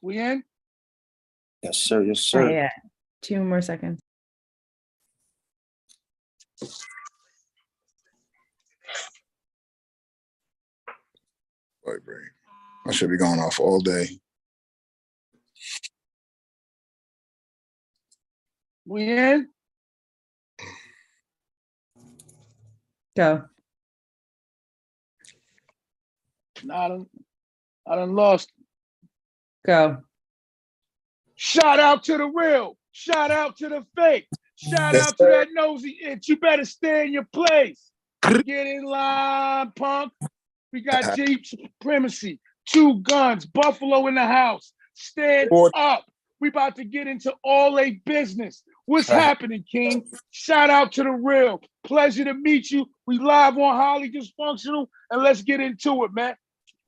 We in? Yes, sir. Yes, Oh, sir. yeah. 2 more seconds. I should be going off all day. We in? Go. I done lost. Go. Shout out to the real. Shout out to the fake. Shout out to that nosy itch. You better stay in your place. Get in line, punk. We got Jeeps, Premacy, 2 guns, Buffalo in the house. Stand up. We about to get into all a business. What's happening, King? Shout out to the real. Pleasure to meet you. We live on Highlydishfunctional, and let's get into it, man.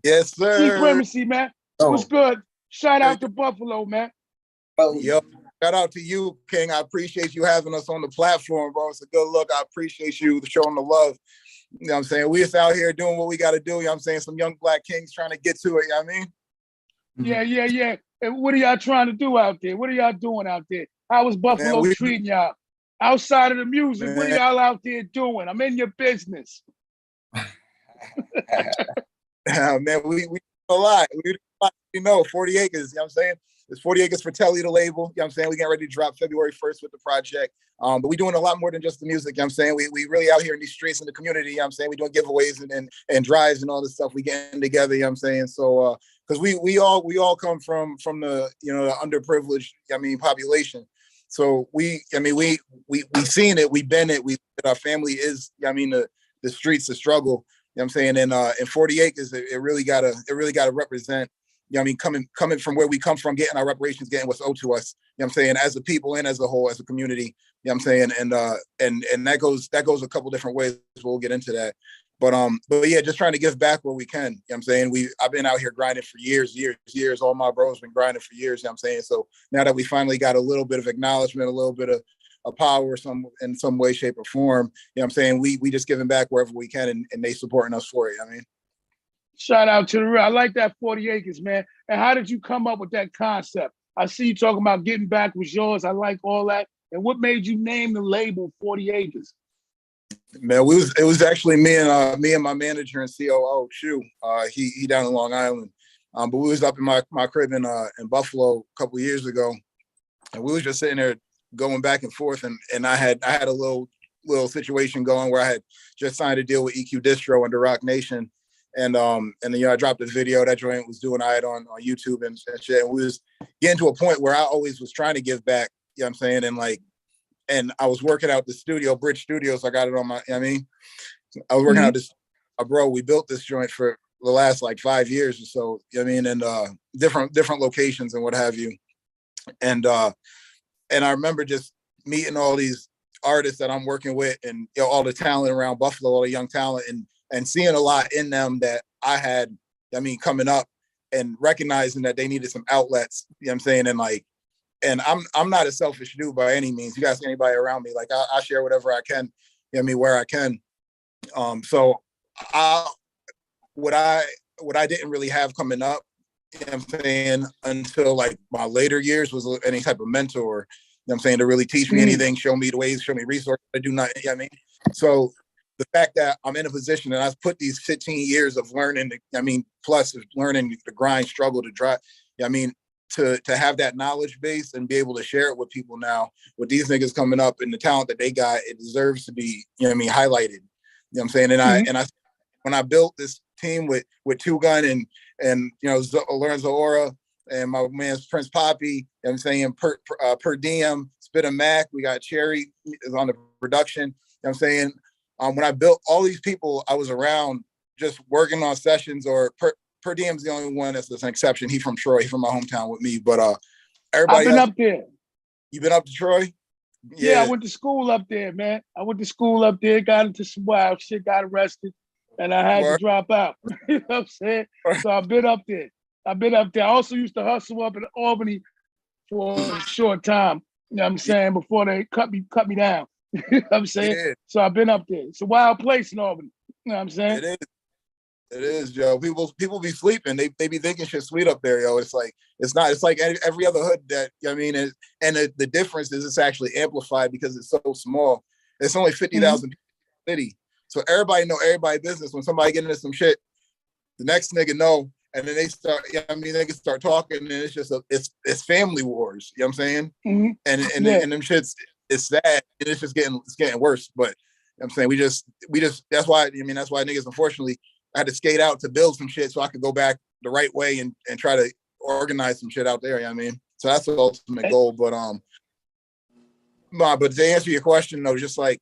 Yes, sir. Premacy, man. What's good? Shout out to Buffalo, man. Yo, shout out to you, King. I appreciate you having us on the platform, bro. It's a good look. I appreciate you showing the love. You know what I'm saying? We just out here doing what we got to do. You know what I'm saying? Some young black kings trying to get to it. You know what I mean? Yeah. And what are y'all trying to do out there? What are y'all doing out there? How is Buffalo treating y'all? Outside of the music, what are y'all out there doing? I'm in your business. Man, we do a lot. We do a lot. You know, 40 acres, you know what I'm saying? It's 40 acres for Telly, the label. You know what I'm saying? We getting ready to drop February 1st with the project. But we're doing a lot more than just the music. You know what I'm saying? We really out here in these streets in the community. You know what I'm saying? We doing giveaways and drives and all this stuff. We getting together, you know what I'm saying? So because we all come from the, you know, the underprivileged, I mean, population. So we seen it, we've been it, our family is, I mean, the streets, the struggle, you know what I'm saying? And in 40 acres, it really gotta represent, you know what I mean, coming from where we come from, getting our reparations, getting what's owed to us, you know what I'm saying, as a people and as a whole, as a community, you know what I'm saying? And that goes a couple different ways. We'll get into that. But yeah, just trying to give back where we can. You know what I'm saying? I've been out here grinding for years. All my bros been grinding for years, you know what I'm saying? So now that we finally got a little bit of acknowledgement, a little bit of power in some way, shape, or form, you know what I'm saying? We just giving back wherever we can, and they supporting us for it, you know what I mean? Shout out to the real. I like that 40 acres, man. And how did you come up with that concept? I see you talking about getting back was yours. I like all that. And what made you name the label 40 acres? Man, it was actually me and my manager and COO, Shu. He down in Long Island. But we was up in my crib in Buffalo a couple of years ago, and we was just sitting there going back and forth, and I had a little situation going where I had just signed a deal with EQ Distro under Rock Nation, and then, you know, I dropped a video that joint was doing it on YouTube and shit, and we was getting to a point where I always was trying to give back, you know what I'm saying, and I was working out the studio, Bridge Studios. I got it on my, you know what I mean? I was working out this, bro, we built this joint for the last like 5 years or so, you know what I mean? And different locations and what have you. And I remember just meeting all these artists that I'm working with, and, you know, all the talent around Buffalo, all the young talent, and seeing a lot in them that I had, I mean, coming up, and recognizing that they needed some outlets, you know what I'm saying? And I'm not a selfish dude by any means. You guys, anybody around me, like I share whatever I can, you know what I mean, where I can. So what I didn't really have coming up, you know what I'm saying, until like my later years was any type of mentor, you know what I'm saying, to really teach me anything, show me the ways, show me resources. I do not, you know what I mean? So the fact that I'm in a position and I've put these 15 years of learning, I mean, plus of learning the grind, struggle to drive, you know what I mean, to have that knowledge base and be able to share it with people now, with these niggas coming up and the talent that they got, it deserves to be, you know what I mean, highlighted. You know what I'm saying? And I when I built this team with Two Gun and you know, Lorenzo Ora and my man's Prince Poppy, you know what I'm saying, per Diem, Spit and Mac, we got Cherry is on the production, you know what I'm saying? When I built all these people, I was around just working on sessions, or Per Diem's the only one that's an exception. He's from Troy, he's from my hometown with me. But everybody I've been else, up there. You been up to Troy? Yeah, I went to school up there, man. I went to school up there, got into some wild shit, got arrested, and I had to drop out. You know what I'm saying? So I've been up there. I also used to hustle up in Albany for a short time. You know what I'm saying? Before they cut me down. You know what I'm saying? Yeah. So I've been up there. It's a wild place in Albany. You know what I'm saying? It is. It is, yo. People be sleeping. They be thinking shit sweet up there, yo. It's like it's not. It's like every other hood that I mean. And the difference is it's actually amplified because it's so small. It's only 50,000 people in the city, so everybody know everybody business. When somebody get into some shit, the next nigga know, and then they start. I mean, they can start talking, and it's just it's family wars. You know what I'm saying? Mm-hmm. And them shits. It's sad, and it's getting worse. But you know what I'm saying we just that's why niggas unfortunately. I had to skate out to build some shit so I could go back the right way and try to organize some shit out there. You know what I mean? So that's the ultimate goal. But to answer your question though, just like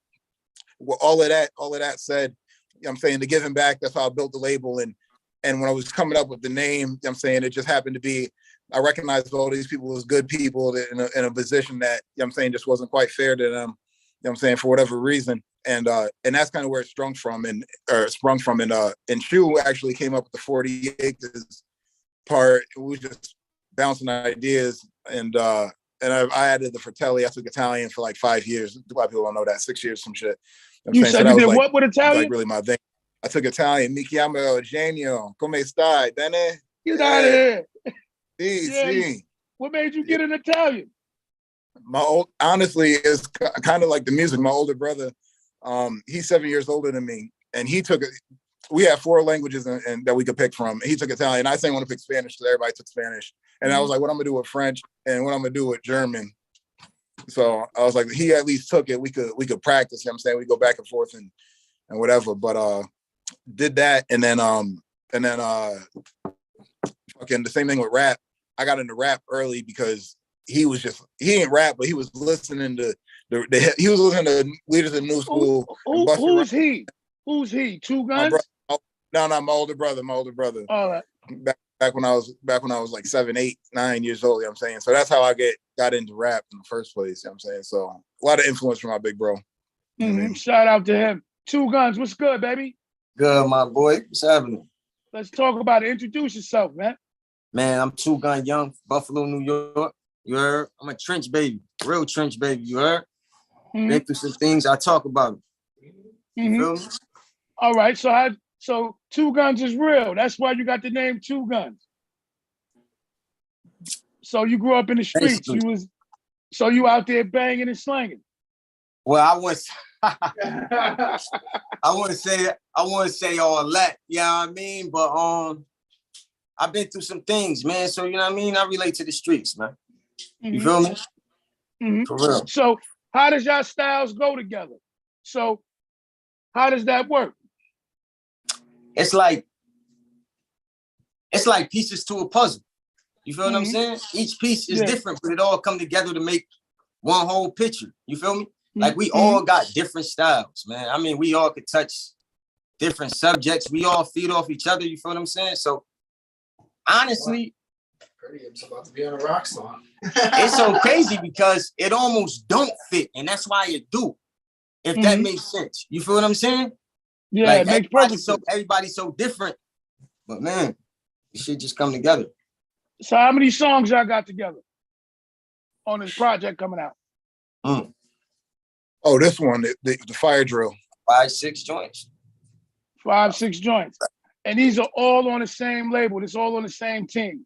all of that said, you know what I'm saying, the giving back, that's how I built the label. And when I was coming up with the name, you know what I'm saying, it just happened to be, I recognized all these people as good people in a position that, you know what I'm saying, just wasn't quite fair to them, you know what I'm saying, for whatever reason. And that's kind of where it sprung from. And Shu actually came up with the 40 acres part. We was just bouncing ideas, and I added the Fratelli. I took Italian for like 5 years. A lot of people don't know that. 6 years, some shit. You said so you did like, what with Italian? like really my thing. I took Italian. Mi chiamo Eugenio. Come stai? Bene? Get out of here. See. What made you get in Italian? Honestly, it's kind of like the music. My older brother, he's 7 years older than me, and he took it. We had 4 languages and that we could pick from. He took Italian. I didn't want to pick Spanish, so everybody took Spanish. And I was like, what I'm gonna do with French and what I'm gonna do with German. So I was like, he at least took it. We could practice. You know what I'm saying? We go back and forth and whatever. But did that, and then fucking the same thing with rap. I got into rap early because he ain't rap, but he was listening to he was listening to Leaders in New School. Who's he? Who's he? Two Guns? No, my older brother. All right. Back when I was like 7, 8, 9 years old, you know what I'm saying? So that's how I got into rap in the first place, you know what I'm saying? So a lot of influence from my big bro. Mm-hmm. I mean? Shout out to him. Two Guns, what's good, baby? Good, my boy. What's happening? Let's talk about it. Introduce yourself, man. Man, I'm Two Gun Young, Buffalo, New York. You heard? I'm a trench baby, real trench baby. You heard? Mm-hmm. Been through some things. I talk about it. You feel me? All right. So Two Guns is real. That's why you got the name Two Guns. So you grew up in the streets. Basically. You out there banging and slanging. Well, I wouldn't say all that. You know what I mean? But I've been through some things, man. So you know what I mean? I relate to the streets, man. You feel me? Mm-hmm. For real. So how does y'all styles go together? So how does that work? It's like pieces to a puzzle. You feel what I'm saying? Each piece is different, but it all come together to make one whole picture. You feel me? Like we all got different styles, man. I mean, we all could touch different subjects. We all feed off each other. You feel what I'm saying? So honestly, it's about to be on a rock song. It's so crazy because it almost don't fit, and that's why it do. If that makes sense, you feel what I'm saying? Yeah, like it makes perfect sense. Everybody's so different, but man, it should just come together. So how many songs y'all got together on this project coming out? Oh, this one, the Fire Drill. 5, 6 joints. 5, 6 joints. And these are all on the same label. It's all on the same team.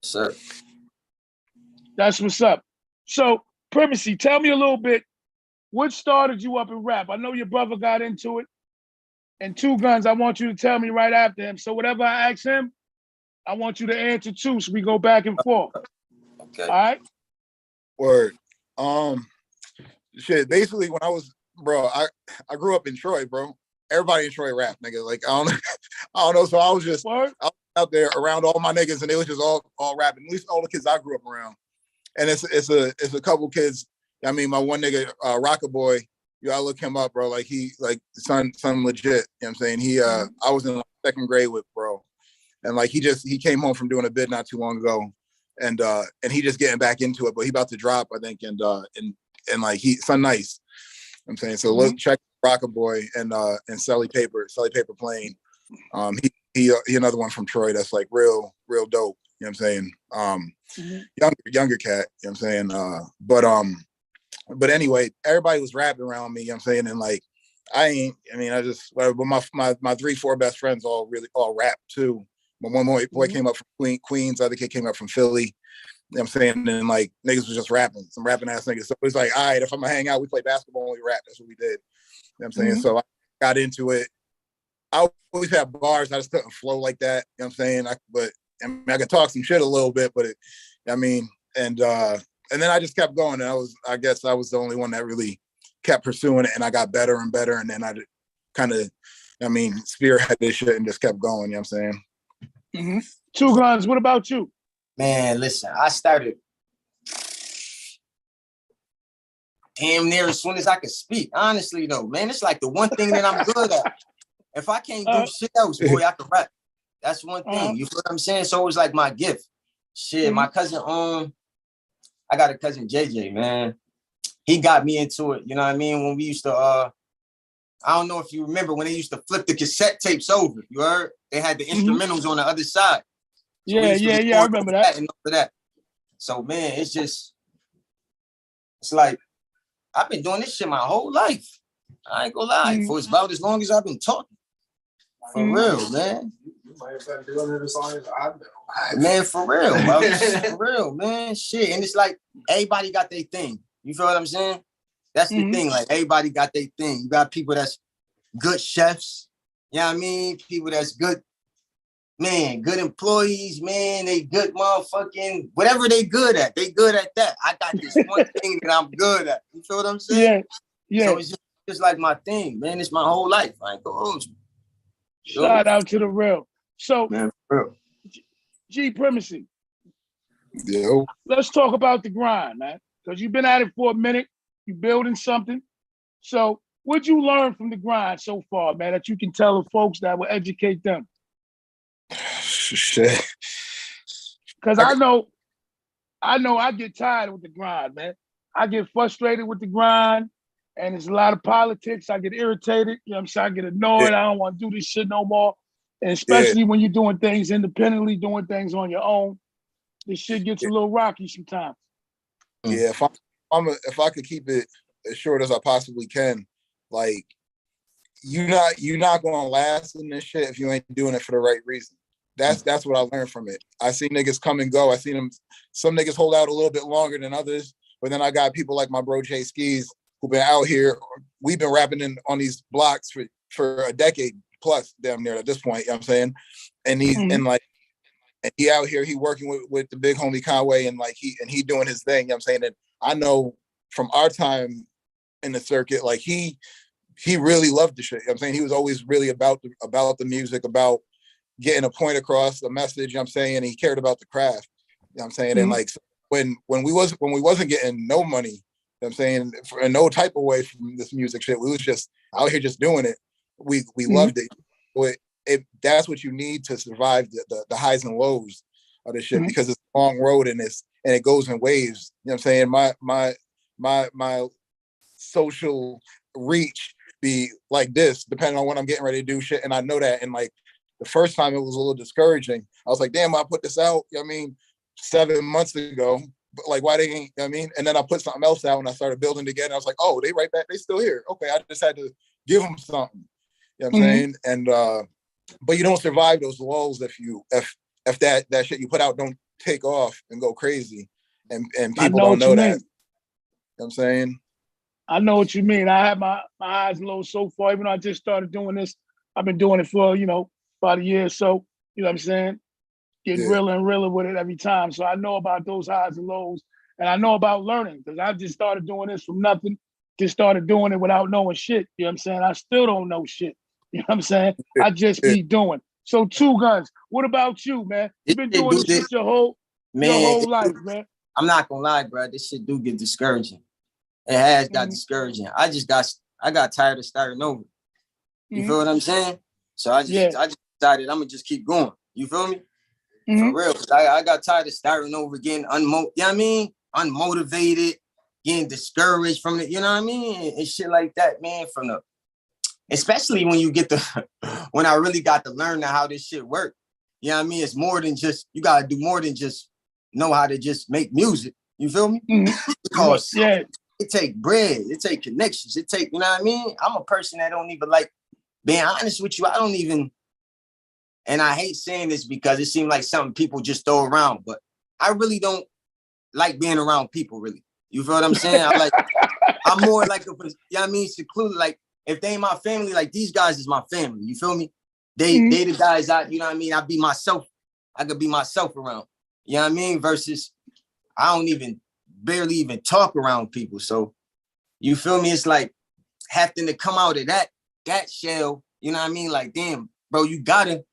Sir. That's what's up. So, Premacy, tell me a little bit, what started you up in rap? I know your brother got into it. And Two Guns, I want you to tell me right after him. So whatever I ask him, I want you to answer too, so we go back and forth. Okay. All right? Word. Shit, basically when I was, bro, I grew up in Troy, bro. Everybody in Troy rap, nigga. Like, I don't know. So I was out there around all my niggas, and they was just all rapping. At least all the kids I grew up around. And it's a couple kids. I mean, my one nigga, Rocker Boy, you gotta look him up, bro. Like son legit. You know what I'm saying? I was in 2nd grade with bro. And like he came home from doing a bid not too long ago. And he just getting back into it, but he about to drop, I think, and like son nice. You know what I'm saying, so look, check Rocker Boy and Sully Paper Plane. He another one from Troy that's like real dope. You know what I'm saying? Younger cat. You know what I'm saying? But anyway, everybody was rapping around me. You know what I'm saying? And like I mean, I just, but my 3-4 best friends all rap too. My one boy came up from Queens, other kid came up from Philly. You know what I'm saying? And like niggas was just rapping, some rapping ass niggas. So it's like, all right, if I'm gonna hang out, we play basketball and we rap. That's what we did. You know what I'm saying? So I got into it. I always had bars. I just couldn't flow like that. You know what I'm saying? I could talk some shit a little bit, but and then I just kept going. And I guess I was the only one that really kept pursuing it, and I got better and better. And then I kind of, spearheaded this shit and just kept going. You know what I'm saying? Two Guns, what about you? Man, listen, I started damn near as soon as I could speak. Honestly, though, man, it's like the one thing that I'm good at. If I can't do shit else, boy, I can rap. That's one thing. You feel what I'm saying? So it was like my gift. Shit, my cousin, I got a cousin, JJ, man. He got me into it. You know what I mean? When we used to, I don't know if you remember when they used to flip the cassette tapes over. You heard? They had the instrumentals on the other side. So I remember that. And over that. So, man, it's like, I've been doing this shit my whole life. I ain't gonna lie. For about as long as I've been talking. For real, man. You might have been doing it as long as I've been. Man, for real, bro. For real, man. Shit. And it's like, everybody got their thing. You feel what I'm saying? That's the thing. Like, everybody got their thing. You got people that's good chefs. You know what I mean? People that's good, man, good employees, man. They good motherfucking, whatever they good at. They good at that. I got this one thing that I'm good at. You feel what I'm saying? Yeah. So it's just like my thing, man. It's my whole life. I ain't gonna hold you. Shout out to the real. So, man, real. G Premacy. Yo. Let's talk about the grind, man. Because you've been at it for a minute. You're building something. So, what'd you learn from the grind so far, man, that you can tell the folks that will educate them? Shit. Because I know I get tired with the grind, man. I get frustrated with the grind, and there's a lot of politics. I get irritated. You know what I'm saying? I get annoyed. I don't want to do this shit no more. And especially when you're doing things independently, doing things on your own, this shit gets a little rocky sometimes. Yeah, if I could keep it as short as I possibly can, like you're not gonna last in this shit if you ain't doing it for the right reason. That's what I learned from it. I see niggas come and go. I seen them. Some niggas hold out a little bit longer than others, but then I got people like my bro Jay Skis who've been out here. We've been rapping on these blocks for a decade plus, damn near at this point. You know what I'm saying? And he's and he out here. He working with the big homie Conway, and like he doing his thing. You know what I'm saying? And I know from our time in the circuit, like he really loved the shit. You know what I'm saying? He was always really about the music, about getting a point across, the message. You know what I'm saying? And he cared about the craft. You know what I'm saying? And like when we wasn't getting no money, you know what I'm saying, in no type of way from this music shit, we was just out here just doing it. We loved it. But that's what you need to survive the highs and lows of this shit, because it's a long road and it goes in waves. You know what I'm saying? My social reach be like this, depending on when I'm getting ready to do shit. And I know that. And like the first time it was a little discouraging. I was like, damn, I put this out, you know what I mean, 7 months ago. But like, why they ain't, you know what I mean? And then I put something else out and I started building again. I was like, oh, they right back, they still here. Okay, I just had to give them something. You know what I'm saying? And but you don't survive those lulls if that shit you put out don't take off and go crazy. And people don't know that. You know what I'm saying? I know what you mean. I have my highs and lows so far. Even though I just started doing this, I've been doing it for, about a year or so. You know what I'm saying? Getting realer and realer with it every time. So I know about those highs and lows. And I know about learning, because I just started doing this from nothing. Just started doing it without knowing shit. You know what I'm saying? I still don't know shit. You know what I'm saying? I just be doing. So Two Guns, what about you, man? You've been doing this shit your whole life, man. I'm not gonna lie, bro. This shit do get discouraging. It has got discouraging. I got tired of starting over. You feel what I'm saying? So I just decided I'm gonna just keep going. You feel me? For real. I got tired of starting over again, you know what I mean? Unmotivated, getting discouraged from it, you know what I mean? And shit like that, man, especially when you get when I really got to learn how this shit work. You know what I mean? It's more than just, you gotta do more than just know how to just make music. You feel me? Because it take bread, it take connections, it take, you know what I mean? I'm a person that don't even like, being honest with you, I don't even, and I hate saying this because it seems like something people just throw around, but I really don't like being around people, really. You feel what I'm saying? I'm more like, you know what I mean, secluded. Like, if they ain't my family, like, these guys is my family. You feel me? They the guys you know what I mean? I be myself. I could be myself around. You know what I mean? Versus, I don't even, barely even talk around people. So, you feel me? It's like having to come out of that shell. You know what I mean? Like, damn, bro, you gotta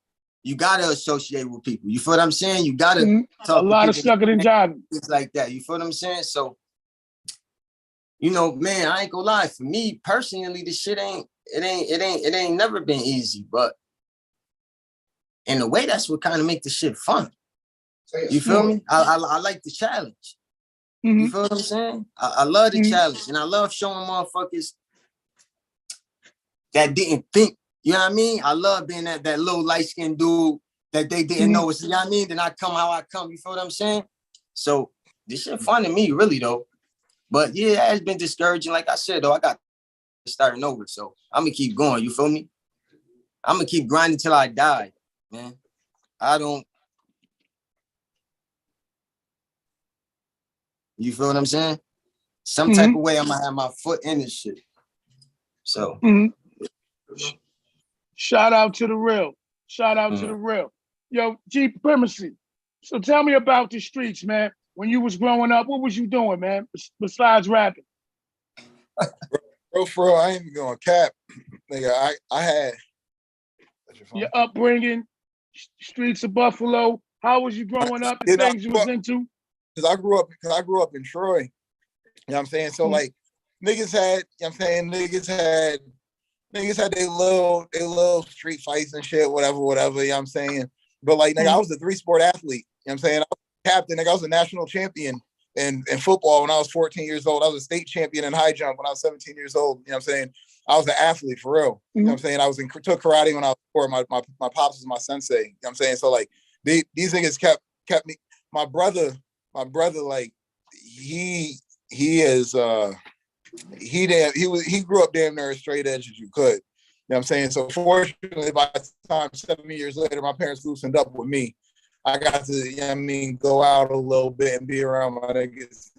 associate with people. You feel what I'm saying? You gotta talk a lot to of people. sucking and jiving. It's like that. You feel what I'm saying? So, you know, man, I ain't gonna lie. For me personally, this shit ain't never been easy. But in a way, that's what kind of make the shit fun. You feel me? I like the challenge. You feel what I'm saying? I love the challenge, and I love showing motherfuckers that didn't think. You know what I mean? I love being that little light-skinned dude that they didn't know. You know what I mean? Then I come how I come. You feel what I'm saying? So this shit fun to me, really, though. But yeah, it has been discouraging. Like I said, though, I got starting over. So I'm going to keep going. You feel me? I'm going to keep grinding till I die, man. You feel what I'm saying? Some type of way I'm going to have my foot in this shit. So. Shout out to the real. Shout out to the real. Yo, G, Premacy. So tell me about the streets, man. When you was growing up, what was you doing, man, besides rapping? Bro, for real, I ain't even going cap. Nigga, I had... Your upbringing, streets of Buffalo. How was you growing up? The things you was into? Because I grew up in Troy. You know what I'm saying? So, like, niggas had, you know what I'm saying, niggas had their little street fights and shit, whatever, you know what I'm saying? But like, nigga, I was a 3-sport athlete, you know what I'm saying? I was a captain, nigga, I was a national champion in football when I was 14 years old. I was a state champion in high jump when I was 17 years old, you know what I'm saying? I was an athlete for real, you know what I'm saying? I was took karate when I was 4. My pops was my sensei, you know what I'm saying? So like, these niggas kept me, my brother, like, he is, he grew up damn near as straight edge as you could. You know what I'm saying? So fortunately, by the time 7 years later, my parents loosened up with me. I got to, you know what I mean, go out a little bit and be around my niggas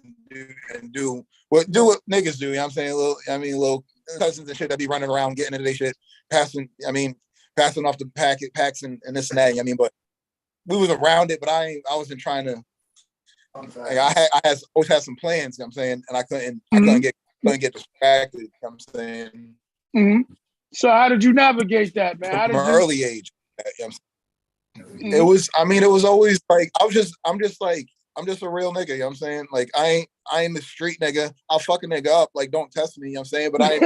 and do what niggas do. You know what I'm saying? Little cousins and shit that be running around getting into their shit, passing off the packs and this and that. You know what I mean? But we was around it, but I wasn't trying to. Like, I always had some plans. You know what I'm saying? And I couldn't get distracted. You know what I'm saying? So how did you navigate that, man? From an early age. You know it was always like, I'm just a real nigga, you know what I'm saying? Like, I ain't the street nigga. I'll fuck a nigga up, like, don't test me, you know what I'm saying? But I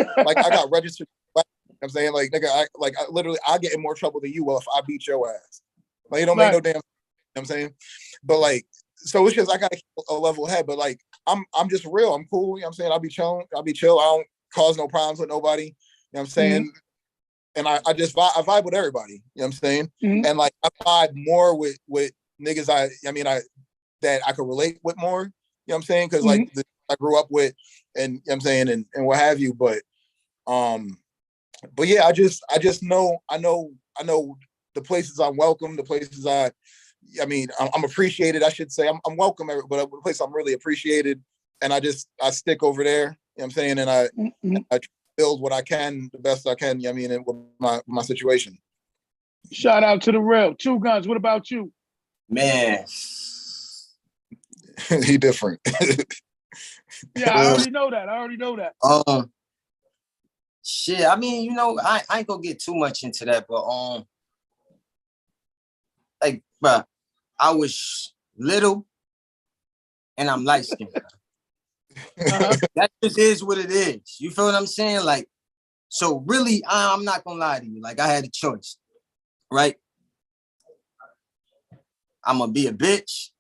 got registered, you know what I'm saying? Like, nigga, I get in more trouble than you will if I beat your ass. Like, it don't make no damn, you know what I'm saying? But like, so it's just, I gotta keep a level head, but like, I'm just real. I'm cool, you know what I'm saying? I'll be chill. I don't cause no problems with nobody, you know what I'm saying? And I vibe with everybody, you know what I'm saying? And like, I vibe more with niggas that I could relate with more, you know what I'm saying? Because like, I grew up with, and you know what I'm saying, and what have you. But yeah, I just know the places I'm welcome, the places I'm appreciated, I should say. I'm welcome, but the place I'm really appreciated, and I stick over there, you know what I'm saying? And I build what I can, the best I can, you know what I mean, with my situation. Shout out to the real. Two Guns, what about you? Man. He different. Yeah, I already know that. Shit, I mean, you know, I ain't gonna get too much into that, but like, bruh, I was little and I'm light skinned. That just is what it is. You feel what I'm saying? Like, so really, I'm not gonna lie to you. Like, I had a choice, right? I'm gonna be a bitch,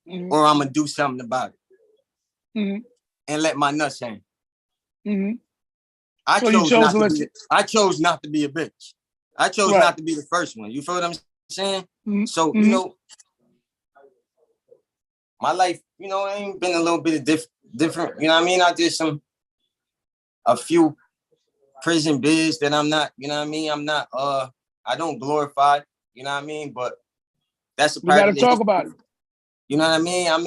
or I'm gonna do something about it, and let my nuts hang. I chose not to be a bitch. I chose not to be the first one. You feel what I'm saying? So, you know, my life, you know, ain't been a little bit of different, you know what I mean? I did a few prison bids that I'm not, you know what I mean? I'm not, I don't glorify, you know what I mean? But that's a We got to part talk about it. You know what I mean? I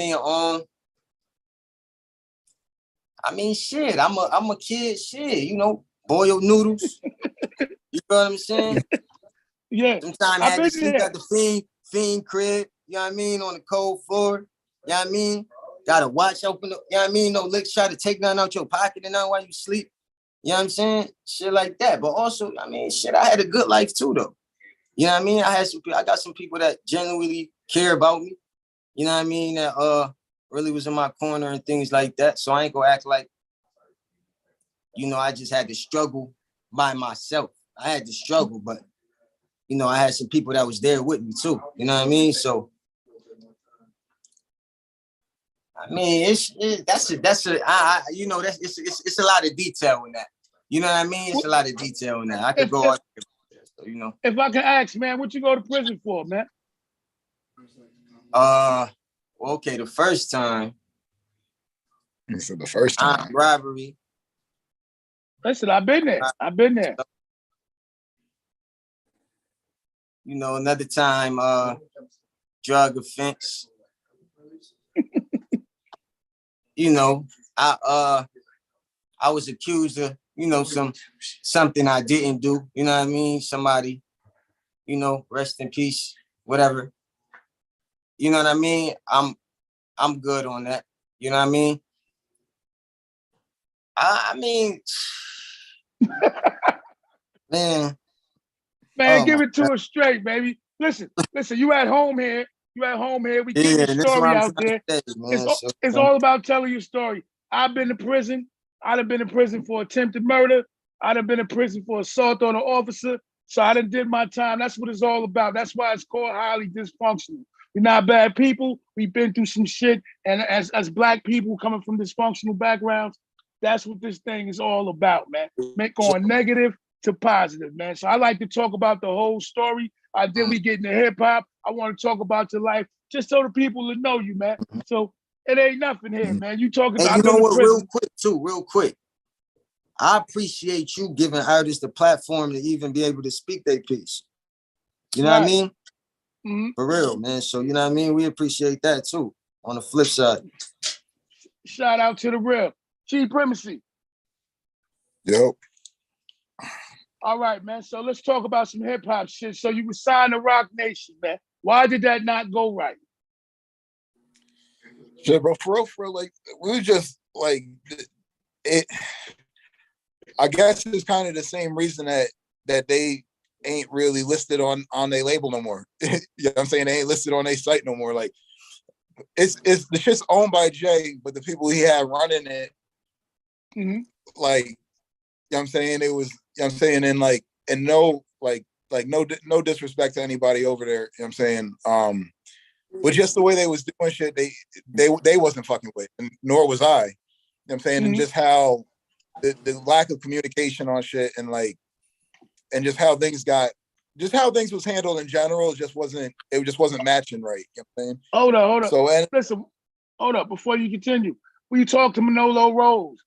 mean, shit, I'm a kid, shit, you know, boiled noodles. You know what I'm saying? Yeah. Sometimes I had to sleep at the fiend crib, you know what I mean, on the cold floor. You know what I mean? Got to watch open up, you know what I mean? No licks try to take nothing out your pocket and nothing while you sleep. You know what I'm saying? Shit like that. But also, I mean, shit, I had a good life too, though. You know what I mean? I got some people that genuinely care about me. You know what I mean? That really was in my corner and things like that. So I ain't gonna act like, you know, I just had to struggle by myself. I had to struggle, but you know, I had some people that was there with me too. You know what I mean? So I mean, it's you know, it's a lot of detail in that. You know what I mean? It's a lot of detail in that. I could go on, you know. If I can ask, man, what you go to prison for, man? Okay, the first time. So the first time. Robbery. Listen, I've been there. You know, another time, drug offense. You know, I was accused of, you know, something I didn't do. You know what I mean? Somebody, you know, rest in peace, whatever. You know what I mean? I'm good on that. You know what I mean? I mean, man. Man, give it to us straight, baby. Listen, you at home here. We getting your story out there. It's all about telling your story. I've been to prison. I'd have been in prison for attempted murder. I'd have been in prison for assault on an officer. So I done did my time. That's what it's all about. That's why it's called highly dysfunctional. We're not bad people. We've been through some shit. And as Black people coming from dysfunctional backgrounds, that's what this thing is all about, man. Going negative to positive, man. So I like to talk about the whole story. Then we get into hip hop. I want to talk about your life, just so the people to know you, man. So it ain't nothing here, man. You talking about, you know what, real quick. I appreciate you giving artists the platform to even be able to speak their piece. You know what I mean? Mm-hmm. For real, man. So, you know what I mean? We appreciate that too, on the flip side. Shout out to the real. Premacy. Yep. All right, man. So let's talk about some hip hop shit. So you were signed to Roc Nation, man. Why did that not go right? Yeah, bro, for real, like, we were just like it. I guess it's kind of the same reason that they ain't really listed on their label no more. You know what I'm saying? They ain't listed on their site no more. Like, it's the shit's owned by Jay, but the people he had running it, like, you know what I'm saying? It was, you know what I'm saying? And like, and no, like no disrespect to anybody over there, you know what I'm saying? But just the way they was doing shit, they wasn't fucking with, and nor was I. You know what I'm saying? And just how the lack of communication on shit, and like, and just how things was handled in general, it just wasn't matching right. You know what I'm saying? Hold up. So, listen, hold up, before you continue. When you talk to Manolo Rose,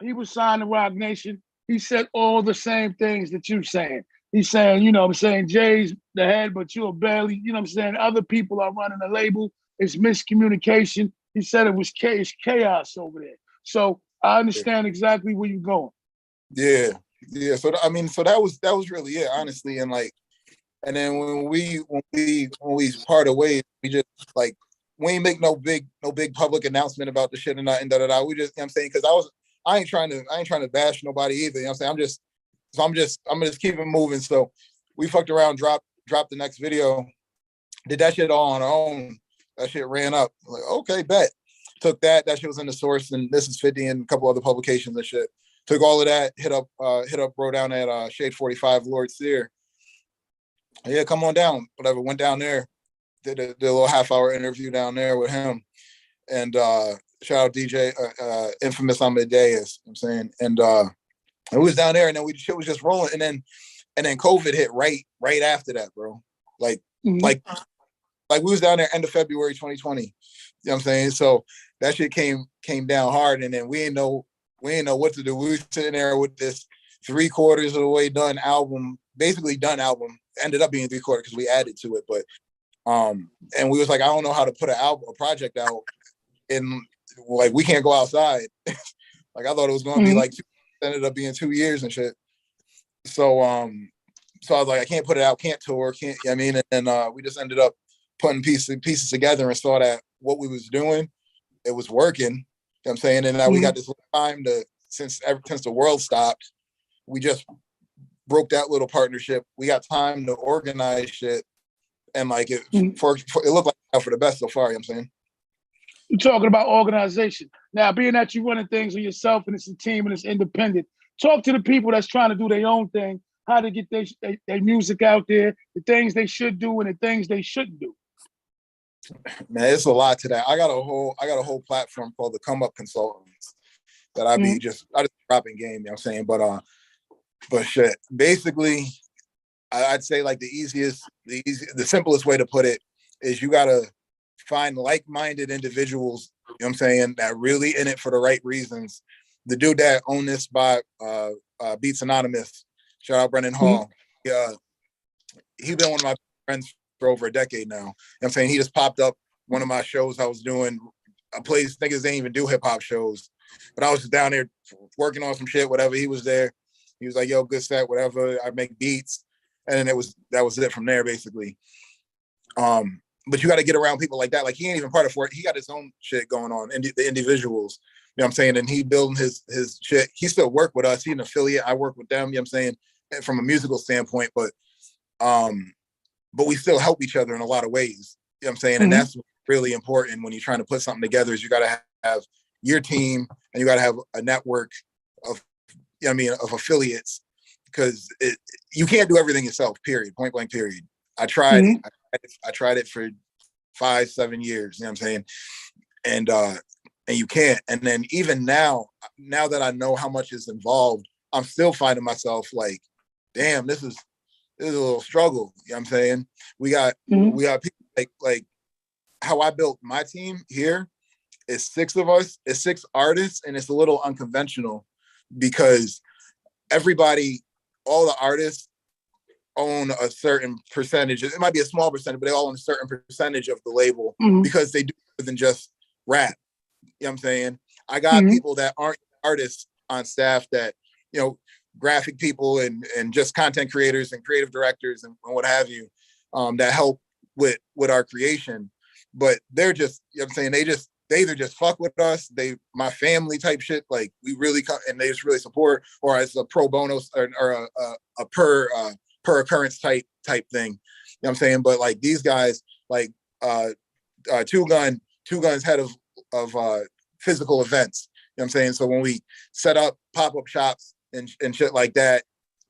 he was signed to Roc Nation. He said all the same things that you're saying. He's saying, you know what I'm saying, Jay's the head, but you're barely, you know what I'm saying, other people are running the label. It's miscommunication. He said it was chaos over there. So I understand exactly where you're going. Yeah. So I mean, so that was really it, honestly. And like, and then when we parted ways, we just like, we ain't make no big public announcement about the shit and nothing. We just, you know what I'm saying, because I ain't trying to bash nobody either. You know what I'm saying? I'm gonna just keep it moving. So we fucked around, dropped the next video, did that shit all on our own. That shit ran up. Like, okay, bet. Took that shit was in the Source, and This Is 50 and a couple other publications and shit. Took all of that, hit up bro down at Shade 45, Lord Sear. Yeah, come on down. Whatever. Went down there, did a little half-hour interview down there with him. And shout out DJ Infamous Amadeus, you know what I'm saying? And it was down there, and then shit was just rolling, and then COVID hit right after that, bro. Like like we was down there end of February 2020. You know what I'm saying? So that shit came down hard, and then we didn't know what to do. We were sitting there with this 3/4 of the way done album, basically done album. Ended up being 3/4 because we added to it, but and we was like, I don't know how to put a project out, and like we can't go outside. Like I thought it was going to be like ended up being 2 years and shit. So so I was like, I can't put it out, can't tour, can't. You know what I mean, and then we just ended up putting pieces together and saw that what we was doing, it was working. You know what I'm saying? And now we got this little time since the world stopped, we just broke that little partnership. We got time to organize shit, and like it looked like for the best so far. You know what I'm saying? You're talking about organization. Now, being that you're running things for yourself and it's a team and it's independent, talk to the people that's trying to do their own thing, how to get their music out there, the things they should do and the things they shouldn't do. Man, it's a lot to that. I got a whole platform called the Come Up Consultants that I just dropping game, you know what I'm saying? But shit, basically, I'd say like the simplest way to put it is you gotta find like-minded individuals, you know what I'm saying, that really in it for the right reasons. The dude that owned this by Beats Anonymous, shout out Brendan Hall. He's been one of my friends for over a decade now. You know what I'm saying? He just popped up one of my shows I was doing. A place niggas didn't even do hip-hop shows. But I was just down there working on some shit, whatever. He was there. He was like, yo, good set, whatever. I make beats. And then that was it from there, basically. But you got to get around people like that. Like, he ain't even part of it. He got his own shit going on, and the individuals. You know what I'm saying? And he building his shit. He still work with us. He's an affiliate. I work with them, you know what I'm saying, from a musical standpoint. But we still help each other in a lot of ways. You know what I'm saying? And that's really important when you're trying to put something together, is you got to have your team and you got to have a network of, you know what I mean, of affiliates, because you can't do everything yourself, period, point blank, period. I tried it. I tried it for 5-7 years, you know what I'm saying? And you can't. And then even now that I know how much is involved, I'm still finding myself like, damn, this is a little struggle. You know what I'm saying? We got people like how I built my team here is 6 of us, it's 6 artists, and it's a little unconventional because all the artists own a certain percentage. It might be a small percentage, but they all own a certain percentage of the label because they do more than just rap. You know what I'm saying? I got people that aren't artists on staff that, you know, graphic people and just content creators and creative directors and what have you, that help with our creation. But they're just, you know what I'm saying, they either just fuck with us, my family type shit, like we really come and they just really support, or as a pro bono or a per occurrence type thing. You know what I'm saying? But like these guys, like Two Gun's head of physical events. You know what I'm saying? So when we set up pop-up shops and shit like that,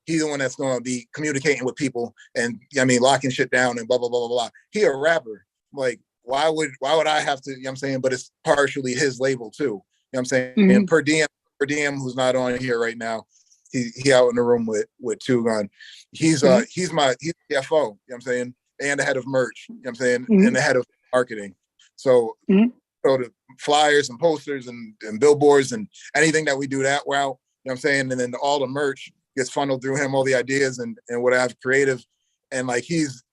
he's the one that's going to be communicating with people and, I mean, locking shit down and blah, blah, blah, blah, blah. He a rapper. Like, why would I have to, you know what I'm saying? But it's partially his label too. You know what I'm saying? And Per Diem, who's not on here right now, he out in the room with Two Gun. He's the CFO, you know what I'm saying? And the head of merch, you know what I'm saying? And the head of marketing. So the flyers and posters and billboards and anything that we do that route, you know what I'm saying? And then all the merch gets funneled through him, all the ideas and what I have creative. And like, he's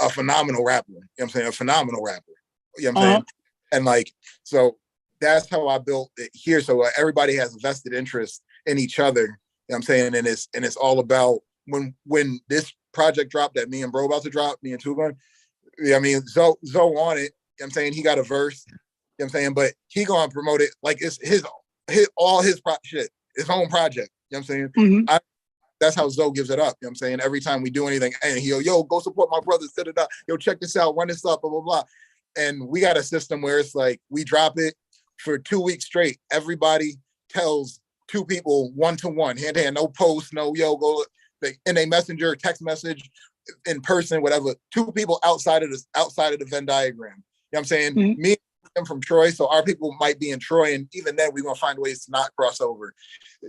a phenomenal rapper, you know what I'm saying? A phenomenal rapper, you know what I'm saying? And like, so that's how I built it here. So everybody has a vested interest in each other, you know what I'm saying? And it's all about when this project dropped that me and Bro about to drop, me and Two Gun, yeah, I mean, Zoe on it, you know what I'm saying? He got a verse, you know what I'm saying? But he gonna promote it like it's his shit, his own project, you know what I'm saying? That's how Zoe gives it up, you know what I'm saying? Every time we do anything, and he'll, yo, go support my brothers, da-da-da. Yo, check this out, run this up, blah, blah, blah. And we got a system where it's like, we drop it for 2 weeks straight. Everybody tells 2 people one-to-one, hand-to-hand, no post, no, yo, go, in a messenger, text message, in person, whatever, 2 people outside of the Venn diagram. You know what I'm saying? Me and him from Troy, so our people might be in Troy, and even then we're gonna find ways to not cross over.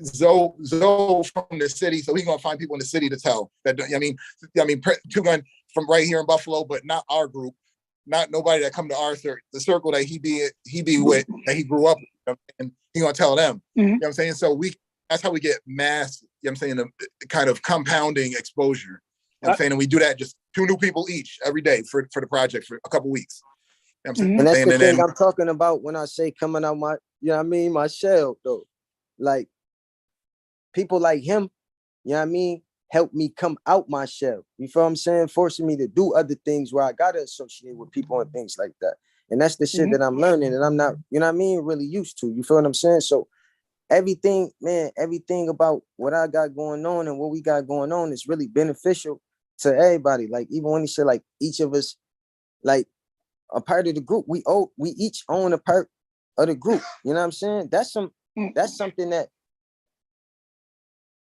Zoe from the city, so he's gonna find people in the city to tell that. I mean, Two Gun from right here in Buffalo, but not our group, not nobody that come to our the circle that he be with, that he grew up with, and he gonna tell them. You know what I'm saying? So that's how we get mass, you know what I'm saying, the kind of compounding exposure. You know what I'm saying? And we do that just 2 new people each every day for the project for a couple weeks. You know what I'm saying? And that's the thing I'm talking about when I say coming out my, you know what I mean, my shell though. Like people like him, you know what I mean, help me come out my shell. You feel what I'm saying? Forcing me to do other things where I gotta associate with people and things like that. And that's the shit that I'm learning and I'm not, you know what I mean, really used to. You feel what I'm saying? So everything, man, everything about what I got going on and what we got going on is really beneficial to everybody. Like even when he said like each of us, like a part of the group, we each own a part of the group. You know what I'm saying? That's something that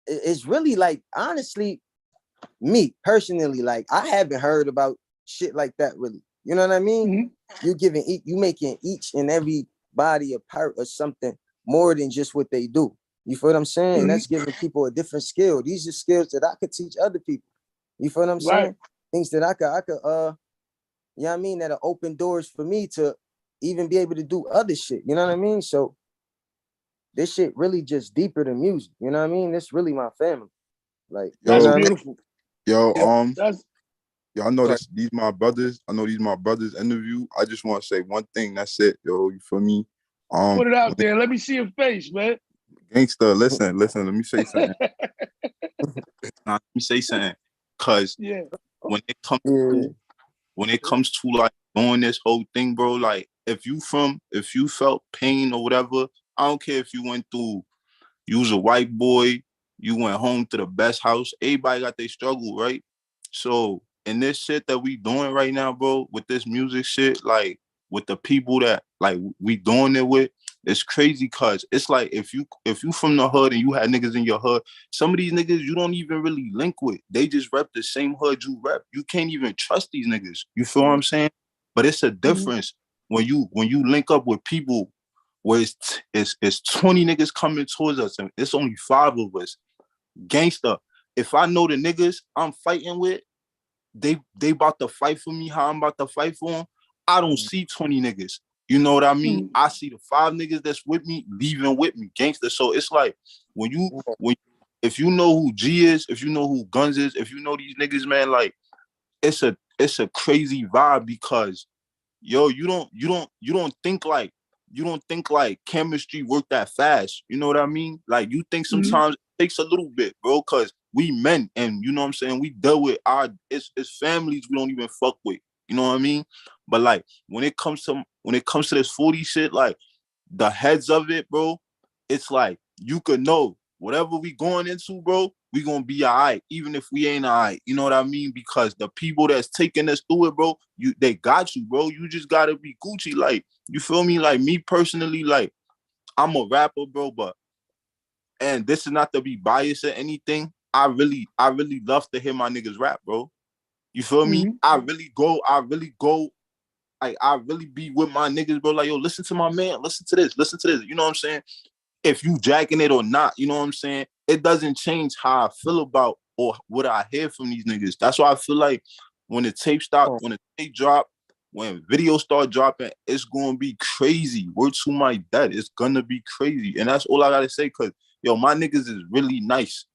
is really like, honestly, me personally, like I haven't heard about shit like that really. You know what I mean? You making each and every body a part of something more than just what they do. You feel what I'm saying? And that's giving people a different skill. These are skills that I could teach other people. You feel what I'm saying? Things that I could, you know what I mean, that'll open doors for me to even be able to do other shit. You know what I mean? So this shit really just deeper than music. You know what I mean? It's really my family. Like that's beautiful. I know these my brothers. I know these my brothers interview. I just want to say one thing. That's it, yo. You feel me? Put it out there. Let me see your face, man. Gangster, listen. Let me say something. Let me say something. Cause when it comes to like doing this whole thing, bro, like if you felt pain or whatever, I don't care if you went through, you was a white boy, you went home to the best house. Everybody got their struggle, right? So in this shit that we doing right now, bro, with this music shit, like with the people that like we doing it with, it's crazy cause it's like if you from the hood and you had niggas in your hood, some of these niggas you don't even really link with. They just rep the same hood you rep. You can't even trust these niggas. You feel what I'm saying? But it's a difference when you link up with people where it's 20 niggas coming towards us and it's only 5 of us. Gangster. If I know the niggas I'm fighting with, they about to fight for me how I'm about to fight for them, I don't see 20 niggas. You know what I mean? I see the 5 niggas that's with me leaving with me, gangster. So it's like if you know who G is, if you know who Guns is, if you know these niggas, man, like it's a crazy vibe because yo, you don't think like chemistry work that fast. You know what I mean? Like you think sometimes it takes a little bit, bro, because we men and you know what I'm saying, we deal with it's families we don't even fuck with. You know what I mean? But like when it comes to this 40 shit, like the heads of it, bro, it's like you could know whatever we going into, bro, we gonna be all right, even if we ain't all right. You know what I mean? Because the people that's taking us through it, bro, they got you, bro. You just gotta be Gucci. Like, you feel me? Like me personally, like I'm a rapper, bro, and this is not to be biased or anything. I really love to hear my niggas rap, bro. You feel me? I really go, like I really be with my niggas, bro. Like, yo, listen to my man, listen to this. You know what I'm saying? If you jacking it or not, you know what I'm saying? It doesn't change how I feel about or what I hear from these niggas. That's why I feel like when the tape drop, when videos start dropping, it's gonna be crazy. Word to my dad, it's gonna be crazy. And that's all I gotta say, cause yo, my niggas is really nice.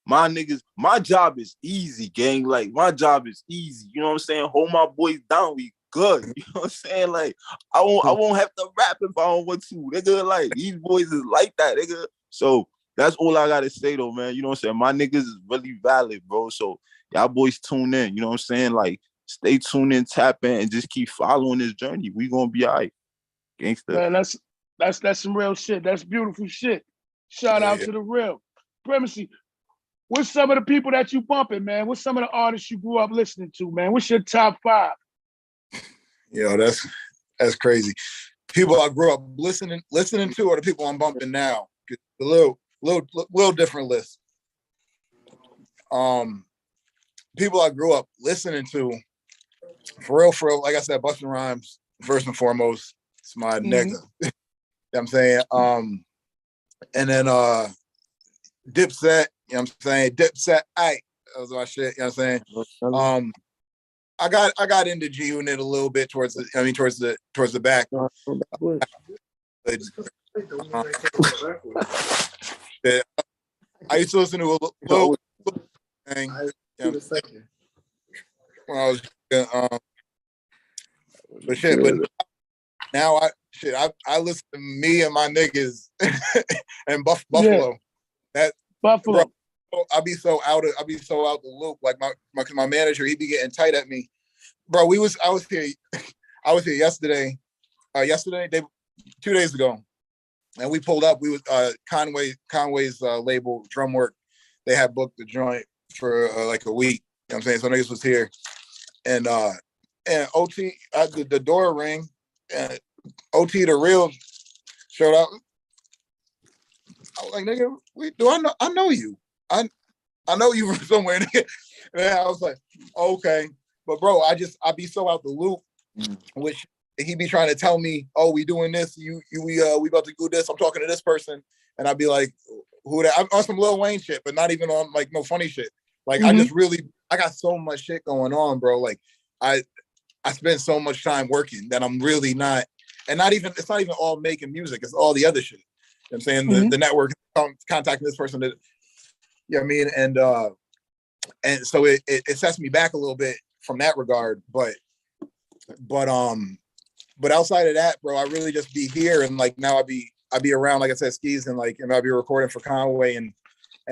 My niggas, my job is easy, gang. Like my job is easy. You know what I'm saying? Hold my boys down, we good. You know what I'm saying? Like I won't have to rap if I don't want to. Nigga, like these boys is like that, nigga. So that's all I gotta say though, man. You know what I'm saying? My niggas is really valid, bro. So y'all boys tune in. You know what I'm saying? Like stay tuned in, tap in, and just keep following this journey. We gonna be all right. Gangster. Man, that's some real shit. That's beautiful shit. Shout out to the real. Premacy. What's some of the people that you bumping, man? What's some of the artists you grew up listening to, man? What's your top 5? Yo, that's crazy. People I grew up listening to are the people I'm bumping now. A little different list. People I grew up listening to, for real, like I said, Busta Rhymes, first and foremost. It's my nigga. You know what I'm saying? And then Dipset, you know what I'm saying? Dipset, that was my shit, you know what I'm saying? I got into G Unit a little bit towards the back. I used to listen to a little thing. When I was but now I listen to me and my niggas and Buffalo. That Buffalo. Bro, I be so out the loop. Like my manager, he be getting tight at me. Bro, I was here yesterday. 2 days ago. And we pulled up. We was Conway's label Drumwork. They had booked the joint for like a week. You know what I'm saying? So niggas was here. And OT, the door ring, and OT the real showed up. I was like, nigga, I know you. I know you from somewhere. And I was like, okay. But bro, I be so out the loop, which he be trying to tell me, oh, we doing this, we about to do this. I'm talking to this person. And I'd be like, who that? I'm on some Lil Wayne shit, but not even on like no funny shit. Like I got so much shit going on, bro. Like I spend so much time working that I'm really not, and it's not even all making music, it's all the other shit. You know what I'm saying? The network, contacting this person that, you know what I mean? And so it sets me back a little bit from that regard. But outside of that, bro, I really just be here, and like now I be around, like I said, skis, and like, and I'll be recording for Conway and